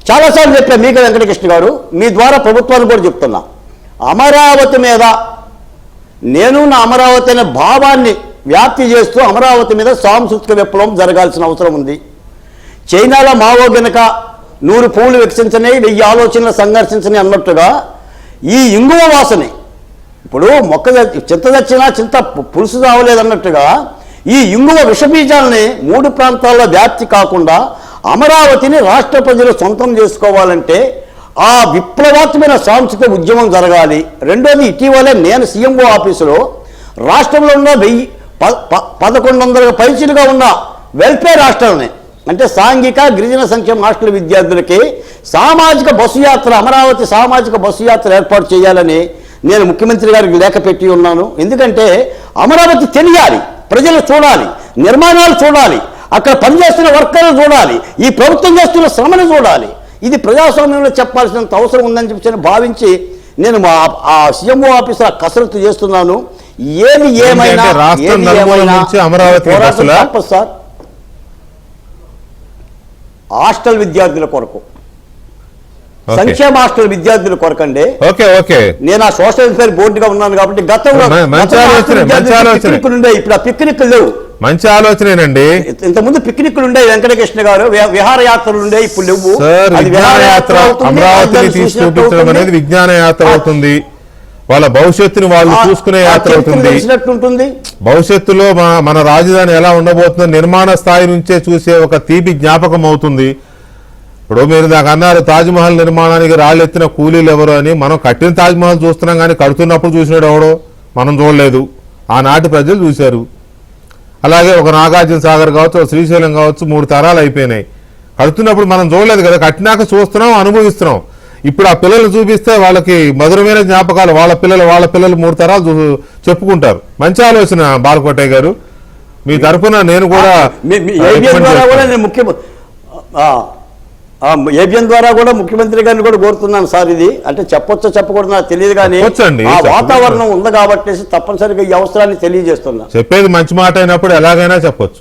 చాలాసార్లు చెప్పాను మీకు వెంకటకృష్ణ గారు, మీ ద్వారా ప్రభుత్వానికి కూడా చెప్తున్నా, అమరావతి మీద నేను నా అమరావతి అనే భావాన్ని వ్యాప్తి చేస్తూ అమరావతి మీద సాంస్కృతిక విప్లవం జరగాల్సిన అవసరం ఉంది. చైనాలో మావో గనక 100 పువ్వులు వికసించని 1000 ఆలోచనలు సంఘర్షించని అన్నట్టుగా ఈ ఇంగువ వాసని, ఇప్పుడు మొక్క చింత తెచ్చినా చింత పులుసు రావలేదన్నట్టుగా ఈ ఇంగువ విషబీజాలని 3 ప్రాంతాల్లో వ్యాప్తి కాకుండా అమరావతిని రాష్ట్ర ప్రజలు సొంతం చేసుకోవాలంటే ఆ విప్లవాత్మకమైన సాంస్కృతిక ఉద్యమం జరగాలి. రెండోది, ఇటీవలే నేను సీఎంఓ ఆఫీసులో రాష్ట్రంలో ఉన్న 1100 పైచిలుగా ఉన్న వెల్ఫేర్ హాస్టల్ని అంటే సాంఘిక గిరిజన సంక్షేమ హాస్టల్ విద్యార్థులకి సామాజిక బస్సు యాత్ర, అమరావతి సామాజిక బస్సు యాత్ర ఏర్పాటు చేయాలని నేను ముఖ్యమంత్రి గారికి లేఖ పెట్టి ఉన్నాను. ఎందుకంటే అమరావతి తెలియాలి, ప్రజలు చూడాలి, నిర్మాణాలు చూడాలి, అక్కడ పనిచేస్తున్న వర్కర్లు చూడాలి, ఈ ప్రభుత్వం చేస్తున్న శ్రమను చూడాలి. ఇది ప్రజాస్వామ్యంలో చెప్పాల్సినంత అవసరం ఉందని చెప్పి భావించి నేను ఆ సీఎంఓ ఆఫీసర్ కసరత్తు చేస్తున్నాను. ఏది ఏమైనా అమరావతి సార్ హాస్టల్ విద్యార్థుల కొరకు, సంక్షేమ హాస్టల్ విద్యార్థుల కొరకు అండి. నేను ఆ సోషల్ వెల్ఫేర్ బోర్డుగా ఉన్నాను కాబట్టి గతంలో పిక్నిక్లు ఉండే, ఇప్పుడు ఆ పిక్నిక్లు లేవు. మంచి ఆలోచనేనండి. ఇంతకుముందు పిక్నిక్లు ఉండే వెంకటకృష్ణ గారు, విహారయాత్రలు ఉండే, ఇప్పుడు లేవు. అమరావతిని తీసి చూపించడం అనేది విజ్ఞాన యాత్ర అవుతుంది. వాళ్ళ భవిష్యత్తుని వాళ్ళు చూసుకునే యాత్ర అవుతుంది. భవిష్యత్తులో మన రాజధాని ఎలా ఉండబోతుందో నిర్మాణ స్థాయి నుంచే చూసే ఒక తీపి జ్ఞాపకం అవుతుంది. ఇప్పుడు మీరు దాకా అన్నారు తాజ్మహల్ నిర్మాణానికి రాళ్ళెత్తిన కూలీలు ఎవరు అని. మనం కట్టిన తాజ్మహల్ చూస్తున్నాం కానీ కడుతున్నప్పుడు చూసినాడు ఎవడో మనం చూడలేదు. ఆనాటి ప్రజలు చూశారు. అలాగే ఒక నాగార్జున సాగర్ కావచ్చు, శ్రీశైలం కావచ్చు, 3 తరాలు అయిపోయినాయి. కడుతున్నప్పుడు మనం చూడలేదు కదా, కట్టినాక చూస్తున్నాం, అనుభవిస్తున్నాం. ఇప్పుడు ఆ పిల్లలు చూపిస్తే వాళ్ళకి మధురమైన జ్ఞాపకాలు, వాళ్ళ పిల్లలు 3 తరాలు చెప్పుకుంటారు. మంచి ఆలోచన బాలకోటయ్య గారు. మీ తరఫున నేను కూడా ఏబిఎన్ ద్వారా కూడా ముఖ్యమంత్రి గారిని కూడా కోరుతున్నాను సార్. ఇది అంటే చెప్పొచ్చో చెప్పకూడదు నాకు తెలియదు కానీ ఆ వాతావరణం ఉంది కాబట్టి తప్పనిసరిగా ఈ అవసరాన్ని తెలియజేస్తున్నా. చెప్పేది మంచి మాట అయినప్పుడు ఎలాగైనా చెప్పొచ్చు.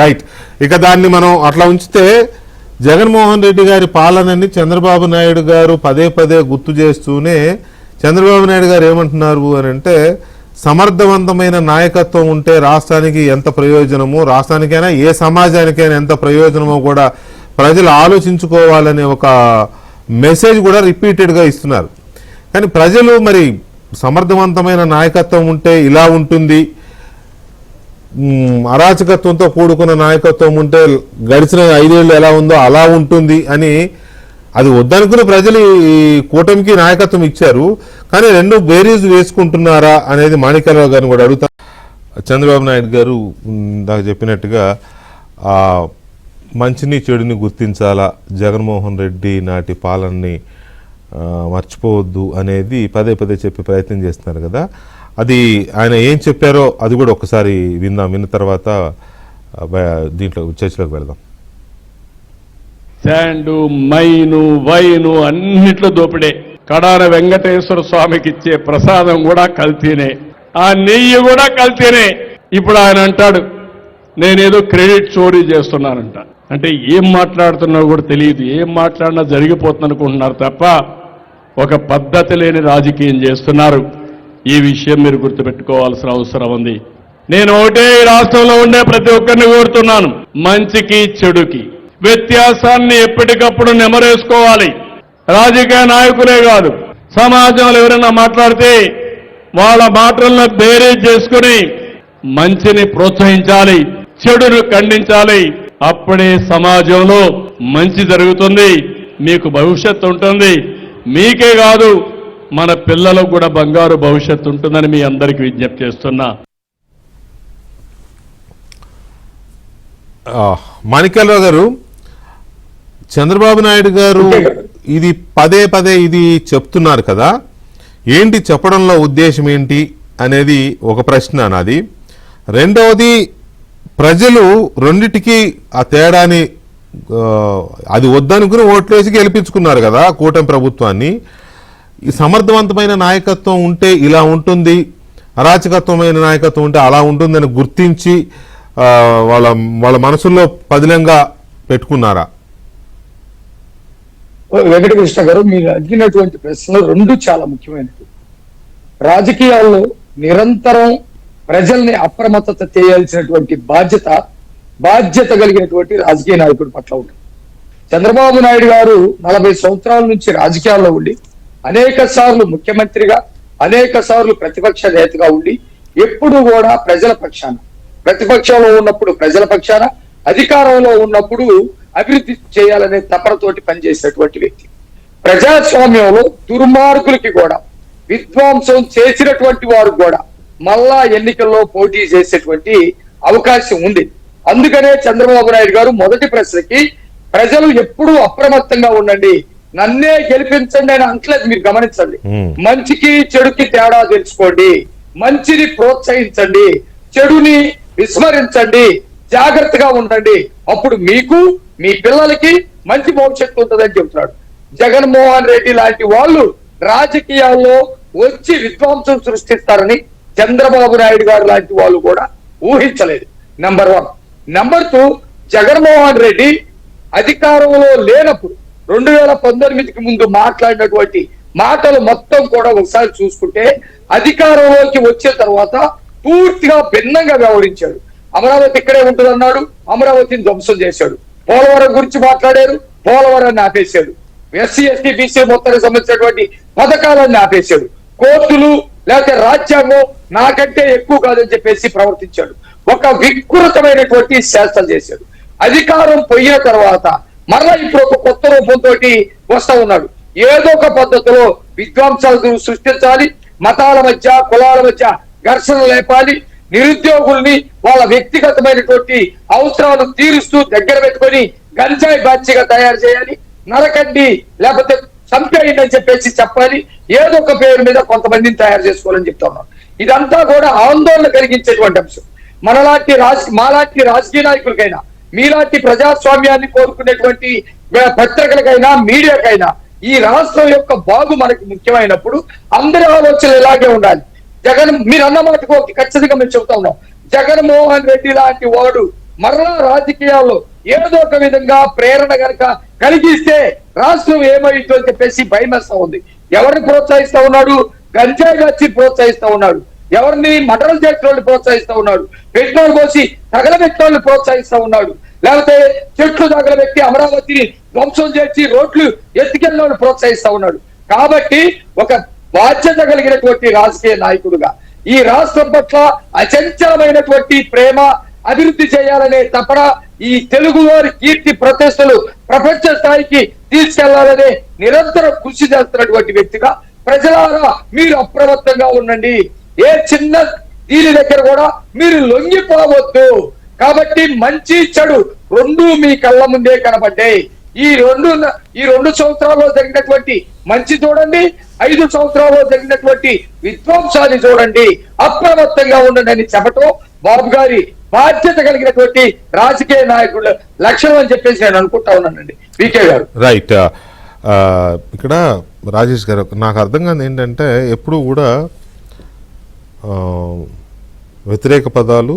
రైట్. ఇక దాన్ని మనం అట్లా ఉంచితే జగన్మోహన్ రెడ్డి గారి పాలనని చంద్రబాబు నాయుడు గారు పదే పదే గుర్తు చేస్తూనే చంద్రబాబు నాయుడు గారు ఏమంటున్నారు అని అంటే, సమర్థవంతమైన నాయకత్వం ఉంటే రాష్ట్రానికి ఎంత ప్రయోజనమో, రాష్ట్రానికైనా ఏ సమాజానికైనా ఎంత ప్రయోజనమో కూడా ప్రజలు ఆలోచించుకోవాలనే ఒక మెసేజ్ కూడా రిపీటెడ్గా ఇస్తున్నారు. కానీ ప్రజలు మరి సమర్థవంతమైన నాయకత్వం ఉంటే ఇలా ఉంటుంది, అరాచకత్వంతో కూడుకున్న నాయకత్వం ఉంటే గడిచిన 5 ఏళ్ళు ఎలా ఉందో అలా ఉంటుంది అని అది వద్దనుకుని ప్రజలు ఈ కూటమికి నాయకత్వం ఇచ్చారు. కానీ 2 బేరీజ్ వేసుకుంటున్నారా అనేది మాణిక్యాలరావు గారిని కూడా అడుగుతారు. చంద్రబాబు నాయుడు గారు ఇందాక చెప్పినట్టుగా ఆ మంచిని చెడుని గుర్తించాలా, జగన్మోహన్ రెడ్డి నాటి పాలనని మర్చిపోవద్దు అనేది పదే పదే చెప్పే ప్రయత్నం చేస్తున్నారు కదా. అది ఆయన ఏం చెప్పారో అది కూడా ఒకసారి విందాం. విన్న తర్వాత దీంట్లో చర్చలోకి వెళదాం. శాండు, మైను, వైను అన్నిట్లో దోపిడే. కడాన వెంకటేశ్వర స్వామికి ఇచ్చే ప్రసాదం కూడా కల్తీనే, ఆ నెయ్యి కూడా కల్తీనే. ఇప్పుడు ఆయన అంటాడు నేనేదో క్రెడిట్ చోరీ చేస్తున్నానంట. అంటే ఏం మాట్లాడుతున్నారో కూడా తెలియదు, ఏం మాట్లాడినా జరిగిపోతుంది అనుకుంటున్నారు తప్ప ఒక పద్ధతి లేని రాజకీయం చేస్తున్నారు. ఈ విషయం మీరు గుర్తుపెట్టుకోవాల్సిన అవసరం ఉంది. నేను ఒకటే రాష్ట్రంలో ఉండే ప్రతి ఒక్కరిని కోరుతున్నాను, మంచికి చెడుకి వ్యత్యాసాన్ని ఎప్పటికప్పుడు నెమరేసుకోవాలి. రాజకీయ నాయకులే కాదు, సమాజంలో ఎవరైనా మాట్లాడితే వాళ్ళ మాటలను బేరీజ్ చేసుకుని మంచిని ప్రోత్సహించాలి, చెడును ఖండించాలి. అప్పుడే సమాజంలో మంచి జరుగుతుంది, మీకు భవిష్యత్తు ఉంటుంది. మీకే కాదు మన పిల్లలకు కూడా బంగారు భవిష్యత్తు ఉంటుందని మీ అందరికీ విజ్ఞప్తి చేస్తున్నా. మాణిక్యాలరావు గారు, చంద్రబాబు నాయుడు గారు ఇది పదే పదే ఇది చెప్తున్నారు కదా, ఏంటి చెప్పడంలో ఉద్దేశం ఏంటి అనేది ఒక ప్రశ్న నాది. రెండవది, ప్రజలు రెండిటికి ఆ తేడాని అది వద్దనుకుని ఓట్లు వేసి గెలిపించుకున్నారు కదా కూటమి ప్రభుత్వాన్ని. ఈ సమర్థవంతమైన నాయకత్వం ఉంటే ఇలా ఉంటుంది, అరాచకత్వమైన నాయకత్వం ఉంటే అలా ఉంటుందని గుర్తించి వాళ్ళ వాళ్ళ మనసుల్లో పదిలంగా పెట్టుకున్నారా? వెంకటకృష్ణ గారు, మీరు అడిగినటువంటి ప్రశ్నలు రెండు చాలా ముఖ్యమైనవి. రాజకీయాల్లో నిరంతరం ప్రజల్ని అప్రమత్తత చేయాల్సినటువంటి బాధ్యత కలిగినటువంటి రాజకీయ నాయకుడి పట్ల ఉంటుంది. చంద్రబాబు నాయుడు గారు 40 సంవత్సరాల నుంచి రాజకీయాల్లో ఉండి అనేక సార్లు ముఖ్యమంత్రిగా, అనేక సార్లు ప్రతిపక్ష నేతగా ఉండి ఎప్పుడు కూడా ప్రజల పక్షాన, ప్రతిపక్షంలో ఉన్నప్పుడు ప్రజల పక్షాన, అధికారంలో ఉన్నప్పుడు అభివృద్ధి చేయాలనే తపనతోటి పనిచేసినటువంటి వ్యక్తి. ప్రజాస్వామ్యంలో దుర్మార్గులకి కూడా, విధ్వంసం చేసినటువంటి వారు కూడా మళ్ళా ఎన్నికల్లో పోటీ చేసేటువంటి అవకాశం ఉంది. అందుకనే చంద్రబాబు నాయుడు గారు మొదటి ప్రశ్నకి ప్రజలు ఎప్పుడూ అప్రమత్తంగా ఉండండి, నన్నే గెలిపించండి అని అంటలేదు. మీరు గమనించండి, మంచికి చెడుకి తేడా తెలుసుకోండి, మంచిని ప్రోత్సహించండి, చెడుని విస్మరించండి, జాగ్రత్తగా ఉండండి, అప్పుడు మీకు మీ పిల్లలకి మంచి భవిష్యత్తు ఉంటుందని చెబుతున్నాడు. జగన్మోహన్ రెడ్డి లాంటి వాళ్ళు రాజకీయాల్లో వచ్చి విధ్వంసం సృష్టిస్తారని చంద్రబాబు నాయుడు గారు లాంటి వాళ్ళు కూడా ఊహించలేదు. నెంబర్ 1. నెంబర్ 2, జగన్మోహన్ రెడ్డి అధికారంలో లేనప్పుడు 2019కి ముందు మాట్లాడినటువంటి మాటలు మొత్తం కూడా ఒకసారి చూసుకుంటే అధికారంలోకి వచ్చిన తర్వాత పూర్తిగా భిన్నంగా వ్యవహరించాడు. అమరావతి ఇక్కడే ఉంటుందన్నాడు, అమరావతిని ధ్వంసం చేశాడు. పోలవరం గురించి మాట్లాడారు, పోలవరాన్ని ఆపేశాడు. ఎస్సీ ఎస్టీ బీసీ మొత్తానికి సంబంధించినటువంటి పథకాలన్నీ ఆపేశాడు. కోర్టులు లేకపోతే రాజ్యాంగం నాకంటే ఎక్కువ కాదని చెప్పేసి ప్రవర్తించాడు. ఒక వికృతమైనటువంటి శాస్త్రం చేశాడు. అధికారం పోయిన తర్వాత మరలా ఇప్పుడు ఒక కొత్త రూపంతో వస్తా ఉన్నాడు. ఏదో ఒక పద్ధతిలో విధ్వంసాలు సృష్టించాలి, మతాల మధ్య కులాల మధ్య ఘర్షణ లేపాలి, నిరుద్యోగుల్ని వాళ్ళ వ్యక్తిగతమైనటువంటి అవసరాలు తీరుస్తూ దగ్గర పెట్టుకొని గంజాయి బాధ్యగా తయారు చేయాలి, నరకండి లేకపోతే చంపేయండి అని చెప్పేసి చెప్పాలి, ఏదో ఒక పేరు మీద కొంతమందిని తయారు చేసుకోవాలని చెప్తా ఉన్నాం. ఇదంతా కూడా ఆందోళన కలిగించేటువంటి అంశం. మాలాంటి రాజకీయ నాయకులకైనా, మీలాంటి ప్రజాస్వామ్యాన్ని కోరుకునేటువంటి పత్రికలకైనా, మీడియాకైనా ఈ రాష్ట్రం యొక్క బాగు మనకి ముఖ్యమైనప్పుడు అందరి ఆలోచనలు ఇలాగే ఉండాలి. మీరు అన్న మాటకు ఖచ్చితంగా మేము చెబుతా ఉన్నాం, జగన్మోహన్ రెడ్డి లాంటి వాడు మరలా రాజకీయాల్లో ఏదో ఒక విధంగా ప్రేరణ కనుక కలిగిస్తే రాష్ట్రం ఏమైందో అని చెప్పేసి భయమేస్తా ఉంది. ఎవరిని ప్రోత్సహిస్తా ఉన్నాడు? గంజాయి వచ్చి ప్రోత్సహిస్తా ఉన్నాడు. ఎవరిని మటలు చేసిన వాళ్ళు ప్రోత్సహిస్తా ఉన్నాడు. పెట్రోల్ పోసి తగలబెట్టిన వాళ్ళు ప్రోత్సహిస్తా ఉన్నాడు. లేకపోతే చెట్లు తగలబెట్టి అమరావతిని ధ్వంసం చేసి రోడ్లు ఎత్తుకెళ్ళిన వాళ్ళు ప్రోత్సహిస్తా ఉన్నాడు. కాబట్టి ఒక బాధ్యత కలిగినటువంటి రాజకీయ నాయకుడుగా ఈ రాష్ట్రం పట్ల అచంచలమైనటువంటి ప్రేమ, అభివృద్ధి చేయాలనే తపన, ఈ తెలుగు వారి కీర్తి ప్రతిష్టలు ప్రపంచ స్థాయికి తీసుకెళ్లాలనే నిరంతరం కృషి చేస్తున్నటువంటి వ్యక్తిగా ప్రజలారా మీరు అప్రమత్తంగా ఉండండి. ఏ చిన్న దీని దగ్గర కూడా మీరు లొంగిపోవద్దు. కాబట్టి మంచి చెడు రెండు మీ కళ్ళ ముందే కనబడ్డాయి. ఈ రెండు సంవత్సరాల్లో జరిగినటువంటి మంచి చూడండి, 5 సంవత్సరాల్లో జరిగినటువంటి విధ్వంసాన్ని చూడండి. అప్రమత్తంగా ఉండండి అని చెప్పటం బాబు గారి బాధ్యత కలిగినటువంటి రాజకీయ నాయకుల లక్షణం అని చెప్పేసి నేను అనుకుంటా ఉన్నానండి. వికే గారు రైట్. ఇక్కడ రాజేష్ గారు, నాకు అర్థం కాదు ఏంటంటే ఎప్పుడు కూడా వ్యతిరేక పదాలు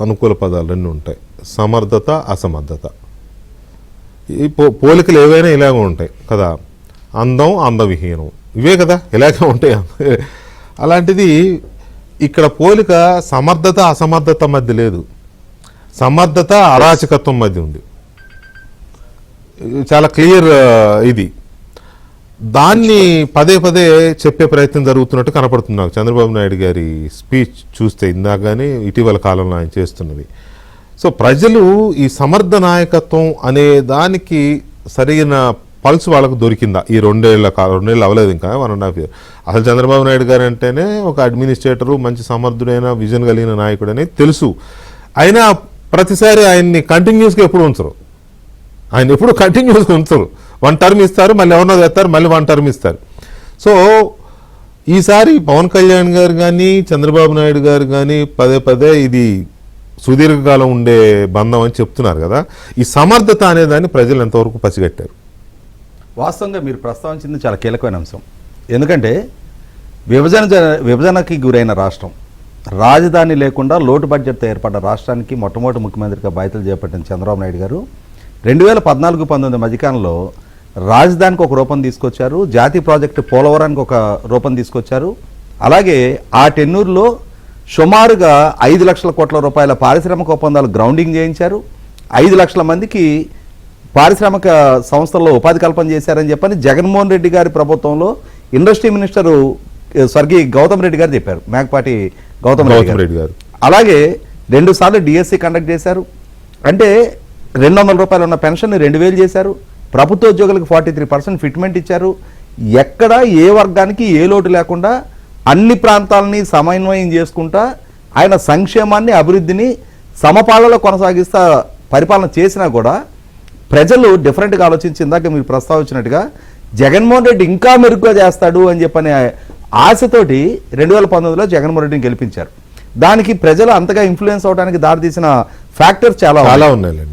అనుకూల పదాలు రెండు ఉంటాయి, సమర్థత అసమర్థత. ఈ పోలికలు ఏవైనా ఇలాగే ఉంటాయి కదా, అందం అందవిహీనం ఇవే కదా, ఇలాగే ఉంటాయి. అలాంటిది ఇక్కడ పోలిక సమర్థత అసమర్థత మధ్య లేదు, సమర్థత అరాచకత్వం మధ్య ఉంది. చాలా క్లియర్ ఇది. దాన్ని పదే పదే చెప్పే ప్రయత్నం జరుగుతున్నట్టు కనపడుతుంది నాకు చంద్రబాబు నాయుడు గారి స్పీచ్ చూస్తే, ఇందాక కానీ ఇటీవల కాలంలో ఆయన చేస్తున్నది. సో ప్రజలు ఈ సమర్థ నాయకత్వం అనే దానికి సరైన పల్స్ వాళ్ళకు దొరికిందా ఈ 2 ఏళ్ళు అవ్వలేదు, ఇంకా 1.5 years. అసలు చంద్రబాబు నాయుడు గారు అంటేనే ఒక అడ్మినిస్ట్రేటరు, మంచి సమర్థుడైన విజన్ కలిగిన నాయకుడు అనేది తెలుసు. అయినా ప్రతిసారి ఆయన్ని కంటిన్యూస్గా ఎప్పుడు ఉంచరు, ఆయన ఎప్పుడు కంటిన్యూస్గా ఉంచరు. 1 term ఇస్తారు, మళ్ళీ ఎవరినో తెస్తారు, మళ్ళీ 1 term ఇస్తారు. సో ఈసారి పవన్ కళ్యాణ్ గారు కానీ చంద్రబాబు నాయుడు గారు కానీ పదే పదే ఇది సుదీర్ఘకాలం ఉండే బంధం అని చెప్తున్నారు కదా. ఈ సమర్థత అనే దాన్ని ప్రజలు ఎంతవరకు పసిగట్టారు? వాస్తవంగా మీరు ప్రస్తావించింది చాలా కీలకమైన అంశం. ఎందుకంటే విభజనకి గురైన రాష్ట్రం, రాజధాని లేకుండా లోటు బడ్జెట్తో ఏర్పడ్డ రాష్ట్రానికి మొట్టమొదటి ముఖ్యమంత్రిగా బాధ్యతలు చేపట్టిన చంద్రబాబు నాయుడు గారు 2014-19 మధ్యకాలంలో రాజధానికి ఒక రూపం తీసుకొచ్చారు, జాతీయ ప్రాజెక్టు పోలవరానికి ఒక రూపం తీసుకొచ్చారు. అలాగే ఆ టెన్నూరులో సుమారుగా 5 లక్షల కోట్ల రూపాయల పారిశ్రామిక ఒప్పందాలు గ్రౌండింగ్ చేయించారు. 5 లక్షల మందికి పారిశ్రామిక సంస్థల్లో ఉపాధి కల్పన చేశారని చెప్పని జగన్మోహన్ రెడ్డి గారి ప్రభుత్వంలో ఇండస్ట్రీ మినిస్టరు స్వర్గీయ గౌతమ్ రెడ్డి గారు చెప్పారు, మేకపాటి గౌతమ్ రెడ్డి గారు. అలాగే 2 సార్లు డిఎస్సి కండక్ట్ చేశారు. అంటే 200 రూపాయలు ఉన్న పెన్షన్ 2000 చేశారు. ప్రభుత్వ ఉద్యోగులకు 43% ఫిట్మెంట్ ఇచ్చారు. ఎక్కడ ఏ వర్గానికి ఏ లోటు లేకుండా అన్ని ప్రాంతాలని సమన్వయం చేసుకుంటా ఆయన సంక్షేమాన్ని, అభివృద్ధిని సమపాలలో కొనసాగిస్తా పరిపాలన చేసినా కూడా ప్రజలు డిఫరెంట్గా ఆలోచించి, ఇందాక మీరు ప్రస్తావించినట్టుగా జగన్మోహన్ రెడ్డి ఇంకా మెరుగ్గా చేస్తాడు అని చెప్పని ఆశతోటి 2019లో జగన్మోహన్ రెడ్డిని గెలిపించారు. దానికి ప్రజలు అంతగా ఇన్ఫ్లుయెన్స్ అవడానికి దారితీసిన ఫ్యాక్టర్స్ చాలా ఉన్నాయండి.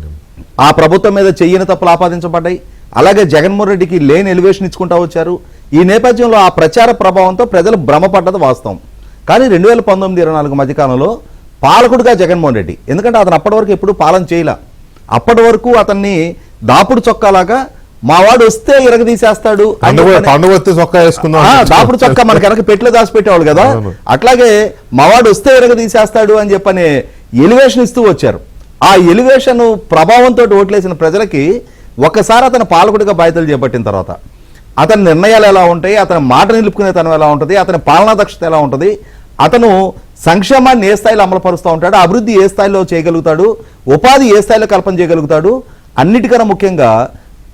ఆ ప్రభుత్వం మీద చెయ్యని తప్పులు ఆపాదించబడ్డాయి. అలాగే జగన్మోహన్ రెడ్డికి లేని ఎలివేషన్ ఇచ్చుకుంటూ వచ్చారు. ఈ నేపథ్యంలో ఆ ప్రచార ప్రభావంతో ప్రజలు భ్రమపడ్డది వాస్తవం. కానీ 2019-24 మధ్యకాలంలో పాలకుడుగా జగన్మోహన్ రెడ్డి, ఎందుకంటే అతను అప్పటి వరకు ఎప్పుడు పాలన చేయలే, అప్పటి వరకు అతన్ని దాపుడు చొక్కాలాగా మావాడు వస్తే ఇరగదీసేస్తాడు, దాపుడు చొక్కా మనకి వెనక పెట్లు దాచిపెట్టేవాళ్ళు కదా, అట్లాగే మావాడు వస్తే ఇరగదీసేస్తాడు అని చెప్పని ఎలివేషన్ ఇస్తూ వచ్చారు. ఆ ఎలివేషన్ ప్రభావంతో ఓట్లేసిన ప్రజలకి ఒకసారి అతను పాలకుడిగా బాధ్యతలు చేపట్టిన తర్వాత అతని నిర్ణయాలు ఎలా ఉంటాయి, అతని మాట నిలుపుకునే తనం ఎలా ఉంటుంది, అతని పాలనా దక్షత ఎలా ఉంటుంది, అతను సంక్షేమాన్ని ఏ స్థాయిలో అమలుపరుస్తూ ఉంటాడు, అభివృద్ధి ఏ స్థాయిలో చేయగలుగుతాడు, ఉపాధి ఏ స్థాయిలో కల్పన చేయగలుగుతాడు, అన్నిటికన్నా ముఖ్యంగా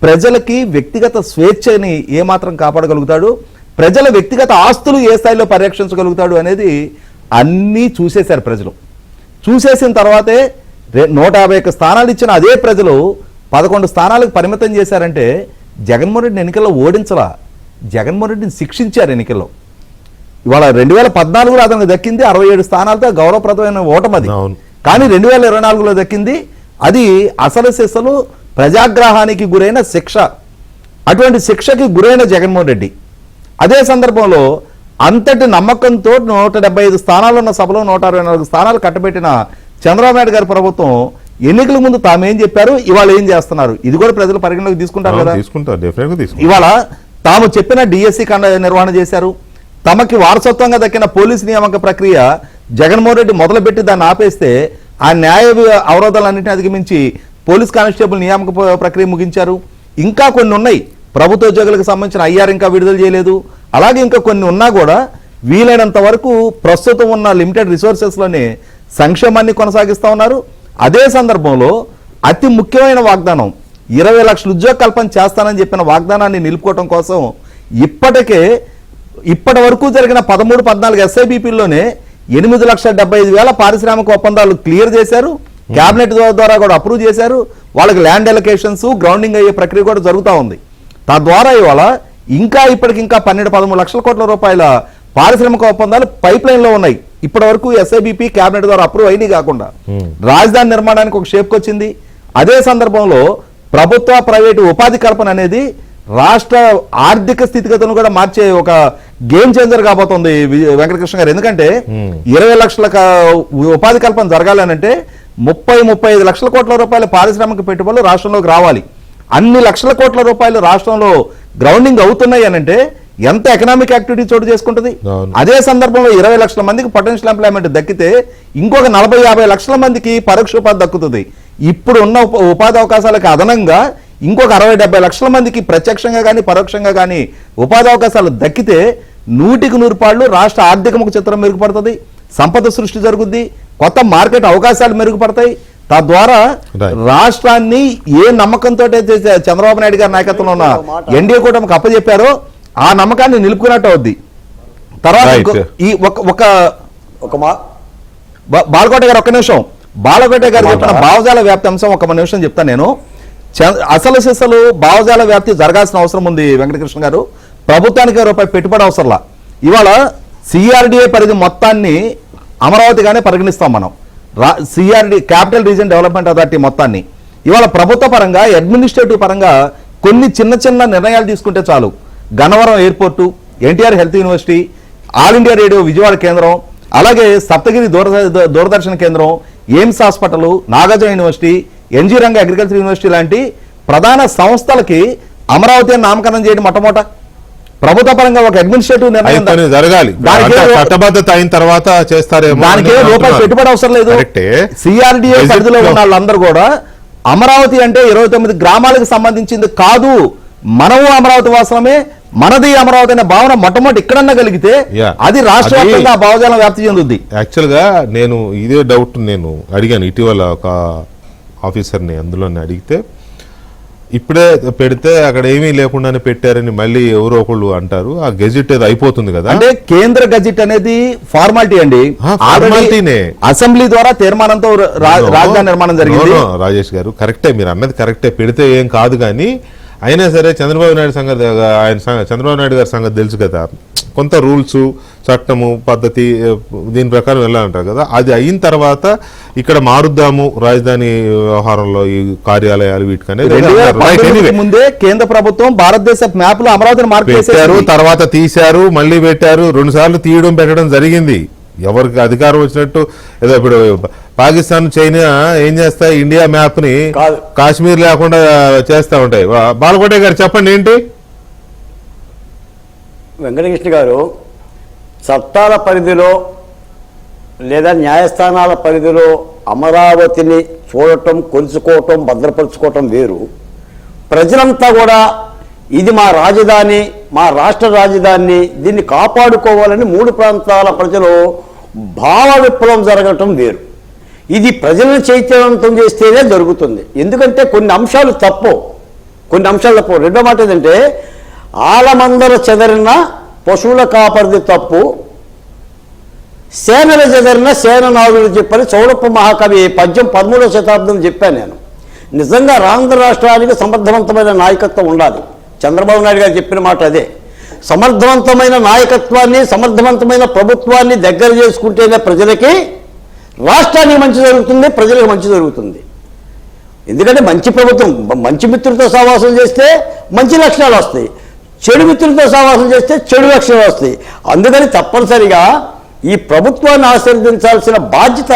ప్రజలకి వ్యక్తిగత స్వేచ్ఛని ఏమాత్రం కాపాడగలుగుతాడు, ప్రజల వ్యక్తిగత ఆస్తులు ఏ స్థాయిలో పరిరక్షించగలుగుతాడు అనేది అన్నీ చూసేశారు ప్రజలు. చూసేసిన తర్వాతే 151 స్థానాలు ఇచ్చిన అదే ప్రజలు 11 స్థానాలకు పరిమితం చేశారంటే జగన్మోహన్ రెడ్డిని ఎన్నికల్లో ఓడించలా, జగన్మోహన్ రెడ్డిని శిక్షించారు ఎన్నికల్లో. ఇవాళ 2014లో అతనికి దక్కింది 67 స్థానాలతో గౌరవప్రదమైన ఓటమది. కానీ 2024లో దక్కింది అది అసలు సిసలు ప్రజాగ్రహానికి గురైన శిక్ష. అటువంటి శిక్షకి గురైన జగన్మోహన్ రెడ్డి అదే సందర్భంలో అంతటి నమ్మకంతో 175 స్థానాలు ఉన్న సభలో 164 స్థానాలు కట్టబెట్టిన చంద్రబాబు నాయుడు గారి ప్రభుత్వం ఎన్నికల ముందు తామేం చెప్పారు, ఇవాళ ఏం చేస్తున్నారు, ఇది కూడా ప్రజలు పరిగణలోకి తీసుకుంటారు కదా. ఇవాళ తాము చెప్పిన డిఎస్సి నిర్వహణ చేశారు. తమకి వారసత్వంగా దక్కిన పోలీసు నియామక ప్రక్రియ జగన్మోహన్ రెడ్డి మొదలుపెట్టి దాన్ని ఆపేస్తే ఆ న్యాయ అవరోధాలన్నింటినీ అధిగమించి పోలీస్ కానిస్టేబుల్ నియామక ప్రక్రియ ముగించారు. ఇంకా కొన్ని ఉన్నాయి, ప్రభుత్వ ఉద్యోగులకు సంబంధించిన ఐఆర్ ఇంకా విడుదల చేయలేదు. అలాగే ఇంకా కొన్ని ఉన్నా కూడా వీలైనంత వరకు ప్రస్తుతం ఉన్న లిమిటెడ్ రిసోర్సెస్లోనే సంక్షేమాన్ని కొనసాగిస్తూ ఉన్నారు. అదే సందర్భంలో అతి ముఖ్యమైన వాగ్దానం 20 లక్షల ఉద్యోగ కల్పన చేస్తానని చెప్పిన వాగ్దానాన్ని నిలుపుకోవడం కోసం ఇప్పటి వరకు జరిగిన 13-14 SIBPల్లోనే 8,75,000 పారిశ్రామిక ఒప్పందాలు క్లియర్ చేశారు. కేబినెట్ ద్వారా కూడా అప్రూవ్ చేశారు. వాళ్ళకి ల్యాండ్ ఎలకేషన్స్, గ్రౌండింగ్ అయ్యే ప్రక్రియ కూడా జరుగుతూ ఉంది. తద్వారా ఇవాళ ఇప్పటికింకా 12-13 లక్షల కోట్ల రూపాయల పారిశ్రామిక ఒప్పందాలు పైప్ లైన్ లో ఉన్నాయి. ఇప్పటి వరకు ఎస్ఐబిపి కేబినెట్ ద్వారా అప్రూవ్ అయినాయి కాకుండా రాజధాని నిర్మాణానికి ఒక షేప్కి వచ్చింది. అదే సందర్భంలో ప్రభుత్వ ప్రైవేటు ఉపాధి కల్పన అనేది రాష్ట్ర ఆర్థిక స్థితిగతులను కూడా మార్చే ఒక గేమ్ చేంజర్ కాబోతుంది వెంకటకృష్ణ గారు. ఎందుకంటే 20 లక్షల ఉపాధి కల్పన జరగాలనంటే 30-35 లక్షల కోట్ల రూపాయల పారిశ్రామిక పెట్టుబడులు రాష్ట్రంలోకి రావాలి. అన్ని లక్షల కోట్ల రూపాయలు రాష్ట్రంలో గ్రౌండింగ్ అవుతున్నాయి అనంటే ఎంత ఎకనామిక్ యాక్టివిటీ చోటు చేసుకుంటుంది. అదే సందర్భంలో 20 లక్షల మందికి పొటెన్షియల్ ఎంప్లాయ్మెంట్ దక్కితే ఇంకొక 40-50 లక్షల మందికి పరోక్ష ఉపాధి దక్కుతుంది. ఇప్పుడు ఉన్న ఉపాధి అవకాశాలకు అదనంగా ఇంకొక 60-70 లక్షల మందికి ప్రత్యక్షంగా కానీ పరోక్షంగా కానీ ఉపాధి అవకాశాలు దక్కితే 100కి 100 రాష్ట్ర ఆర్థిక ముఖ చిత్రం మెరుగుపడుతుంది, సంపద సృష్టి జరుగుద్ది, కొత్త మార్కెట్ అవకాశాలు మెరుగుపడతాయి. తద్వారా రాష్ట్రాన్ని ఏ నమ్మకంతో చంద్రబాబు నాయుడు గారి నాయకత్వంలో ఉన్న ఎన్డీఏ కూటమికి అప్పచెప్పారో ఆ నమ్మకాన్ని నిలుపుకున్నట్టు అవుద్ది. తర్వాత ఈ బాలకోట గారు ఒక్క నిమిషం, బాలకోట గారు చెప్పిన భావజాల వ్యాప్తి అంశం ఒక నిమిషం చెప్తాను నేను. అసలు సిసలు భావజాల వ్యాప్తి జరగాల్సిన అవసరం ఉంది వెంకటకృష్ణ గారు. ప్రభుత్వానికి రూపాయి పెట్టుబడి అవసరంలా. ఇవాళ సిఆర్డిఏ పరిధి మొత్తాన్ని అమరావతిగానే పరిగణిస్తాం మనం. CRD capital region development authority మొత్తాన్ని ఇవాళ ప్రభుత్వ పరంగా అడ్మినిస్ట్రేటివ్ పరంగా కొన్ని చిన్న చిన్న నిర్ణయాలు తీసుకుంటే చాలు. Gannavaram airport, NTR health university, all India radio Vijayawada కేంద్రం, అలాగే సప్తగిరి దూరదర్శన్ కేంద్రం, AIIMS hospital, Nagarjuna university, NG Ranga agriculture university లాంటి ప్రధాన సంస్థలకి అమరావతి నామకరణం చేయడం మొట్టమొదట ప్రభుత్వ పరంగా ఒక అడ్మినిస్ట్రేటివ్ నిర్ణయం జరగాలి. చట్టబద్ధత అయిన తర్వాత చేస్తారేమో. దానికి రూపాయి పెట్టుబడి అవసరం లేదు. సిఆర్డిఏ పరిధిలో ఉన్న వాళ్ళందరూ కూడా అమరావతి అంటే 29 గ్రామాలకు సంబంధించింది కాదు, మనము అమరావతి వాసనమే, మనది అమరావతి అనే భావన మొట్టమొదటి ఇక్కడన్నా కలిగితే అది రాష్ట్ర వ్యాప్తంగా భావజాలం వ్యాప్తి చెందుద్ది. యాక్చువల్ గా నేను ఇదే డౌట్ నేను అడిగాను ఇటీవల ఒక ఆఫీసర్ని, అందులోనే అడిగితే ఇప్పుడే పెడితే అక్కడ ఏమీ లేకుండానే పెట్టారని మళ్ళీ ఎవరో ఒకళ్ళు అంటారు. ఆ గెజిట్ ఏదో అయిపోతుంది కదా, అంటే కేంద్ర గెజిట్ అనేది ఫార్మాలిటీ అండి. అసెంబ్లీ ద్వారా తీర్మానంతో రాజధాని నిర్మాణం జరిగింది. రాజేష్ గారు కరెక్టే, మీరు అన్నది కరెక్టే, పెడితే ఏం కాదు. కానీ అయినా సరే చంద్రబాబు నాయుడు సంగతి, చంద్రబాబు నాయుడు గారి సంగతి తెలుసు కదా, కొంత రూల్స్, చట్టము, పద్ధతి దీని ప్రకారం వెళ్ళాలంటారు కదా. అది అయిన తర్వాత ఇక్కడ మారుద్దాము రాజధాని వ్యవహారంలో ఈ కార్యాలయాలు వీటికనే ముందే కేంద్ర ప్రభుత్వం భారతదేశ మ్యాప్ లో అమరావతిని మార్పు పెట్టారు, తర్వాత తీశారు, మళ్ళీ పెట్టారు, 2 సార్లు తీయడం పెట్టడం జరిగింది. ఎవరికి అధికారం వచ్చినట్టు ఏదో ఇప్పుడు పాకిస్తాన్, చైనా ఏం చేస్తాయి, ఇండియా మ్యాప్ ని కాశ్మీర్ లేకుండా చేస్తా ఉంటాయి. బాలకోట గారు చెప్పండి ఏంటి? వెంకటకృష్ణ గారు, చట్టాల పరిధిలో లేదా న్యాయస్థానాల పరిధిలో అమరావతిని చూడటం, కొలుచుకోవటం, భద్రపరుచుకోవటం వేరు. ప్రజలంతా కూడా ఇది మా రాజధాని, మా రాష్ట్ర రాజధాని, దీన్ని కాపాడుకోవాలని 3 ప్రాంతాల ప్రజలు భావ విప్లవం జరగటం వేరు. ఇది ప్రజలను చైతన్యవంతం చేస్తేనే జరుగుతుంది. ఎందుకంటే కొన్ని అంశాలు తప్పు. రెండో మాట ఏంటంటే ఆలమందర చెదరిన పశువుల కాపరిది తప్పు, సేనల చెదరిన సేననాథులు చెప్పని చౌడప్ప మహాకవి పద్యం 13వ శతాబ్దం చెప్పాను నేను. నిజంగా ఆంధ్ర రాష్ట్రానికి సమర్థవంతమైన నాయకత్వం ఉండాలి. చంద్రబాబు నాయుడు గారు చెప్పిన మాట అదే. సమర్థవంతమైన నాయకత్వాన్ని, సమర్థవంతమైన ప్రభుత్వాన్ని దగ్గర చేసుకుంటేనే ప్రజలకి, రాష్ట్రానికి మంచి జరుగుతుంది, ప్రజలకు మంచి జరుగుతుంది. ఎందుకంటే మంచి ప్రభుత్వం, మంచి మిత్రులతో సహవాసం చేస్తే మంచి లక్షణాలు వస్తాయి, చెడు మిత్రులతో సహవాసం చేస్తే చెడు లక్షణాలు వస్తాయి. అందుకని తప్పనిసరిగా ఈ ప్రభుత్వాన్ని ఆశీర్వదించాల్సిన బాధ్యత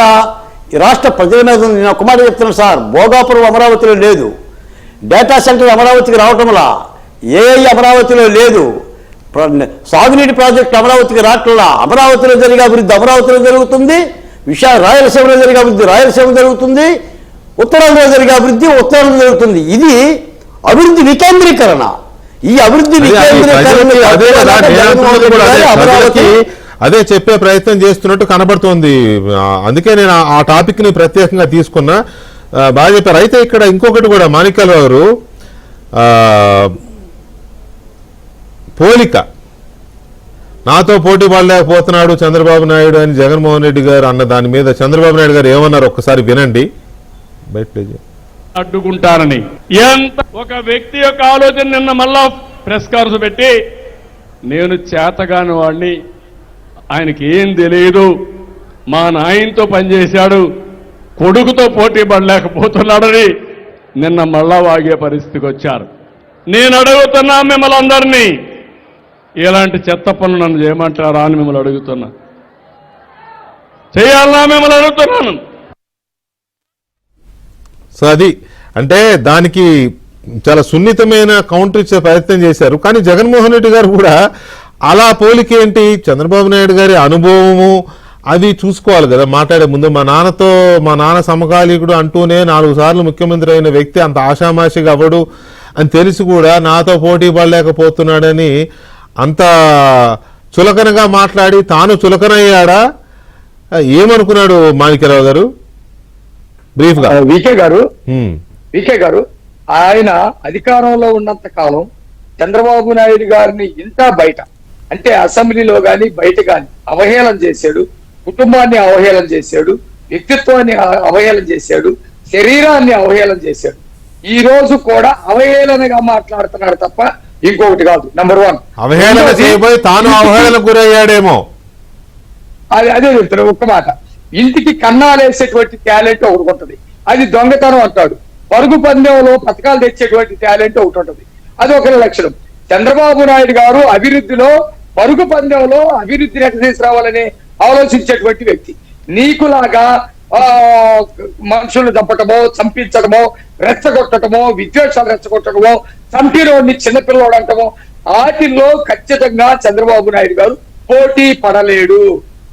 ఈ రాష్ట్ర ప్రజల మీద ఉంది. నేను ఒక మాట చెప్తున్నాను సార్, భోగాపురం అమరావతిలో లేదు, డేటా సెంటర్ అమరావతికి రావటంలా, ఏఐ అమరావతిలో లేదు, సాగునీటి ప్రాజెక్టు అమరావతికి రావట్లా. అమరావతిలో జరిగే అభివృద్ధి అమరావతిలో జరుగుతుంది, రాయలసీమలో జరిగే అభివృద్ధి రాయలసీమ జరుగుతుంది, ఉత్తరాంధ్రలో జరిగే అభివృద్ధి ఉత్తరాంధ్ర జరుగుతుంది. ఇది అభివృద్ధి వికేంద్రీకరణ. ఈ అభివృద్ధి అదే చెప్పే ప్రయత్నం చేస్తున్నట్టు కనబడుతోంది. అందుకే నేను ఆ టాపిక్ ని ప్రత్యేకంగా తీసుకున్నా. బాగా చెప్పారు. అయితే ఇక్కడ ఇంకొకటి కూడా మాణిక్యాలరావు గారు, నాతో పోటీ పడలేకపోతున్నాడు చంద్రబాబు నాయుడు అని జగన్మోహన్ రెడ్డి గారు అన్న దాని మీద చంద్రబాబు నాయుడు గారు ఏమన్నారు ఒక్కసారి వినండి. బయట ప్లే చేయండి. అడ్డుకుంటారని ఎంత ఒక వ్యక్తి యొక్క ఆలోచన నిన్న మళ్ళా ప్రెస్ కాన్ఫరెన్స్ పెట్టి నేను చేతగాని వాడిని, ఆయనకి ఏం తెలియదు, మా నాయనతో పనిచేశాడు, కొడుకుతో పోటీ పడలేకపోతున్నాడని నిన్న మళ్ళా వాగే పరిస్థితికి వచ్చారు. నేను అడుగుతున్నా మిమ్మల్ని అందరినీ, ఇలాంటి చెత్త పనులు నన్ను చేయమంటారా అని మిమ్మల్ని అడుగుతున్నా, చేయాలన్నా మిమ్మల్ని అడుగుతున్నాను. సో అది అంటే దానికి చాలా సున్నితమైన కౌంటర్ ఇచ్చే ప్రయత్నం చేశారు. కానీ జగన్మోహన్ రెడ్డి గారు కూడా అలా పోలికేంటి, చంద్రబాబు నాయుడు గారి అనుభవము అది చూసుకోవాలి కదా మాట్లాడే ముందు. మా నాన్న సమకాలీకుడు అంటూనే 4 సార్లు ముఖ్యమంత్రి అయిన వ్యక్తి అంత ఆషామాషిగా అవ్వడు అని తెలిసి కూడా నాతో పోటీ పడలేకపోతున్నాడని అంత చులకనగా మాట్లాడి తాను చులకనయ్యాడా, ఏమనుకున్నాడు మాణిక్యరావు గారు బ్రీఫ్ గా? వికే గారు ఆయన అధికారంలో ఉన్నంత కాలం చంద్రబాబు నాయుడు గారిని ఇంత బయట అంటే అసెంబ్లీలో గాని బయట గాని అవహేళన చేశాడు, కుటుంబాన్ని అవహేళన చేశాడు, వ్యక్తిత్వాన్ని అవహేళన చేశాడు, శరీరాన్ని అవహేళన చేశాడు. ఈ రోజు కూడా అవహేళనగా మాట్లాడుతున్నాడు తప్ప ఇంకొకటి కాదు. నెంబర్ 1 అవహేళన చేయబోయి తాను అవహేళన గురయ్యాడేమో. అదే చెప్తారు. ఒక్క మాట, ఇంటికి కన్నాలేసేటువంటి టాలెంట్ ఒకటి ఉంటుంది, అది దొంగతనం అంటాడు. పరుగు పందెంలో పథకాలు తెచ్చేటువంటి టాలెంట్ ఒకటి ఉంటుంది, అది ఒక లక్షణం. చంద్రబాబు నాయుడు గారు అభివృద్ధిలో పరుగు పందెంలో అభివృద్ధిని ఎట్లా తీసుకురావాలని ఆలోచించేటువంటి వ్యక్తి. నీకులాగా మనుషులు చంపటమో, చంపించడమో, రెచ్చగొట్టడమో, విద్వేషాలు రెచ్చగొట్టడమో, చంపినోడిని చిన్నపిల్లోడు అంటమో, వాటిల్లో ఖచ్చితంగా చంద్రబాబు నాయుడు గారు పోటీ పడలేడు.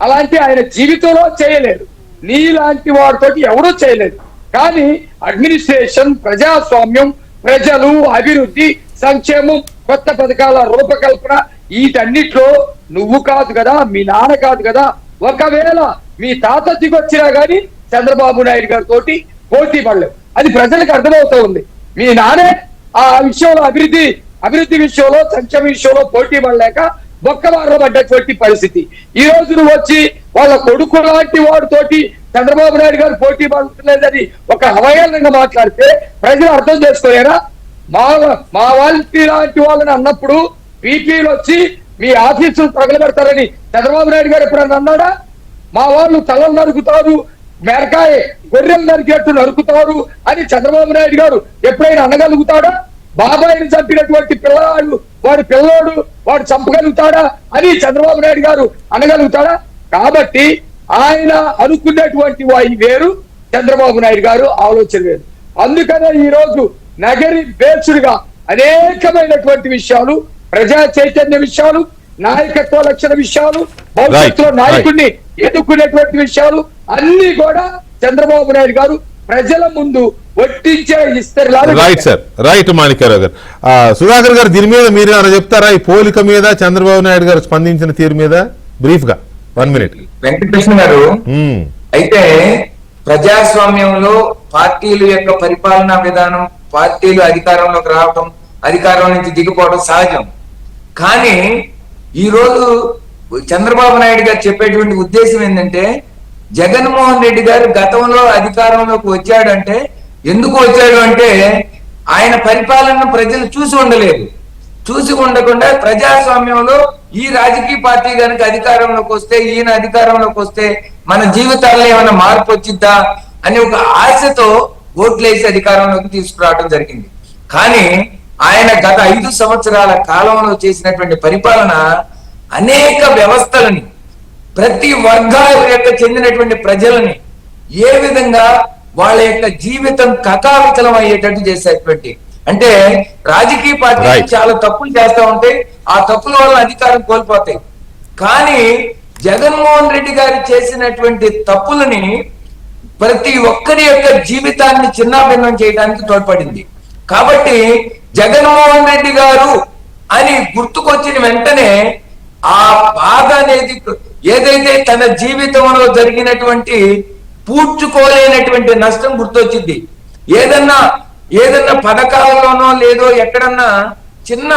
అలాంటి ఆయన జీవితంలో చేయలేడు. నీలాంటి వాడితో ఎవరూ చేయలేదు. కానీ అడ్మినిస్ట్రేషన్, ప్రజాస్వామ్యం, ప్రజలు, అభివృద్ధి, సంక్షేమం, కొత్త పథకాల రూపకల్పన, వీటన్నిట్లో నువ్వు కాదు కదా, మీ నాన్న కాదు కదా, ఒకవేళ మీ తాత దిగొచ్చినా గానీ చంద్రబాబు నాయుడు గారితో పోటీ పడలేవు. అది ప్రజలకు అర్థమవుతూ ఉంది. మీ నాన్నే ఆ విషయంలో అభివృద్ధి విషయంలో, సంక్షేమ విషయంలో పోటీ పడలేక బొక్కబారలో పడ్డటువంటి పరిస్థితి. ఈ రోజు నువ్వు వచ్చి వాళ్ళ కొడుకు లాంటి వాడితోటి చంద్రబాబు నాయుడు గారు పోటీ పడలేదని ఒక అవహేళనగా మాట్లాడితే ప్రజలు అర్థం చేసుకోలేరా? మా వాళ్ళ లాంటి వాళ్ళని అన్నప్పుడు పీపీలు వచ్చి మీ ఆఫీసులు తగలబెడతారని చంద్రబాబు నాయుడు గారు ఎప్పుడన్నా అన్నాడా? మా వాళ్ళు తలలు నరుకుతారు, మెరకాయ గొర్రెలు నరికేట్టు నరుకుతారు అని చంద్రబాబు నాయుడు గారు ఎప్పుడైనా అనగలుగుతాడా? బాబాయిని చంపినటువంటి వాడి పిల్లోడు వాడు చంపగలుగుతాడా అని చంద్రబాబు నాయుడు గారు అనగలుగుతాడా? కాబట్టి ఆయన అనుకున్నటువంటి వాయి వేరు, చంద్రబాబు నాయుడు గారు ఆలోచన వేరు. అందుకనే ఈ రోజు నగరి బేస్డ్గా అనేకమైనటువంటి విషయాలు, ప్రజా చైతన్య విషయాలు, నాయకత్వ లక్షణ విషయాలు, భవిష్యత్తులో నాయకుడిని ఎదుర్కొనేటువంటి విషయాలు అన్ని కూడా చంద్రబాబు నాయుడు గారు ప్రజల ముందు ఒట్టించే ఇస్తారు. రైట్ సార్, రైట్ మాణిక్యరావు గారు. సుధాకర్ గారు దీని మీద మీరు ఏమైనా చెప్తారా? ఈ పోలిక మీద చంద్రబాబు నాయుడు గారు స్పందించిన తీరు మీద బ్రీఫ్ గా 1 minute. వెంకటకృష్ణ గారు, అయితే ప్రజాస్వామ్యంలో పార్టీల యొక్క పరిపాలనా విధానం, పార్టీలు అధికారంలోకి రావటం, అధికారం నుంచి దిగిపోవడం సహజం. కానీ ఈ రోజు చంద్రబాబు నాయుడు గారు చెప్పేటువంటి ఉద్దేశం ఏంటంటే, జగన్మోహన్ రెడ్డి గారు గతంలో అధికారంలోకి వచ్చాడంటే ఎందుకు వచ్చాడు అంటే ఆయన పరిపాలన ప్రజలు చూసి ఉండలేదు. చూసి ఉండకుండా ప్రజాస్వామ్యంలో ఈ రాజకీయ పార్టీ కనుక అధికారంలోకి వస్తే, ఈయన అధికారంలోకి వస్తే మన జీవితాల్లో ఏమైనా మార్పు వచ్చిద్దా అని ఒక ఆశతో ఓట్లేసి అధికారంలోకి తీసుకురావడం జరిగింది. కానీ ఆయన గత 5 సంవత్సరాల కాలంలో చేసినటువంటి పరిపాలన అనేక వ్యవస్థలని, ప్రతి వర్గాల యొక్క చెందినటువంటి ప్రజలని ఏ విధంగా వాళ్ళ యొక్క జీవితం కకావికలం అయ్యేటట్టు చేసేటువంటి, అంటే రాజకీయ పార్టీలు చాలా తప్పులు చేస్తా ఉంటాయి, ఆ తప్పుల వల్ల అధికారం కోల్పోతాయి. కానీ జగన్మోహన్ రెడ్డి గారు చేసినటువంటి తప్పులని ప్రతి ఒక్కరి యొక్క జీవితాన్ని చిన్నాభిన్నం చేయడానికి తోడ్పడింది. కాబట్టి జగన్మోహన్ రెడ్డి గారు అని గుర్తుకొచ్చిన వెంటనే ఆ బాధ అనేది ఏదైతే తన జీవితంలో జరిగినటువంటి పూడ్చుకోలేనటువంటి నష్టం గుర్తొచ్చింది. ఏదన్నా పథకాలలోనో లేదో ఎక్కడన్నా చిన్న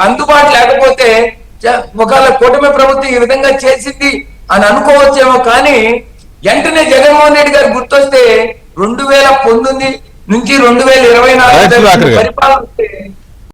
అందుబాటు లేకపోతే ఒకవేళ కూటమి ప్రభుత్వం ఈ విధంగా చేసింది అని అనుకోవచ్చేమో, కానీ వెంటనే జగన్మోహన్ రెడ్డి గారు గుర్తొస్తే 2019 నుంచి 2024 రైట్ సుధాకర్ గారు. పరిపాలన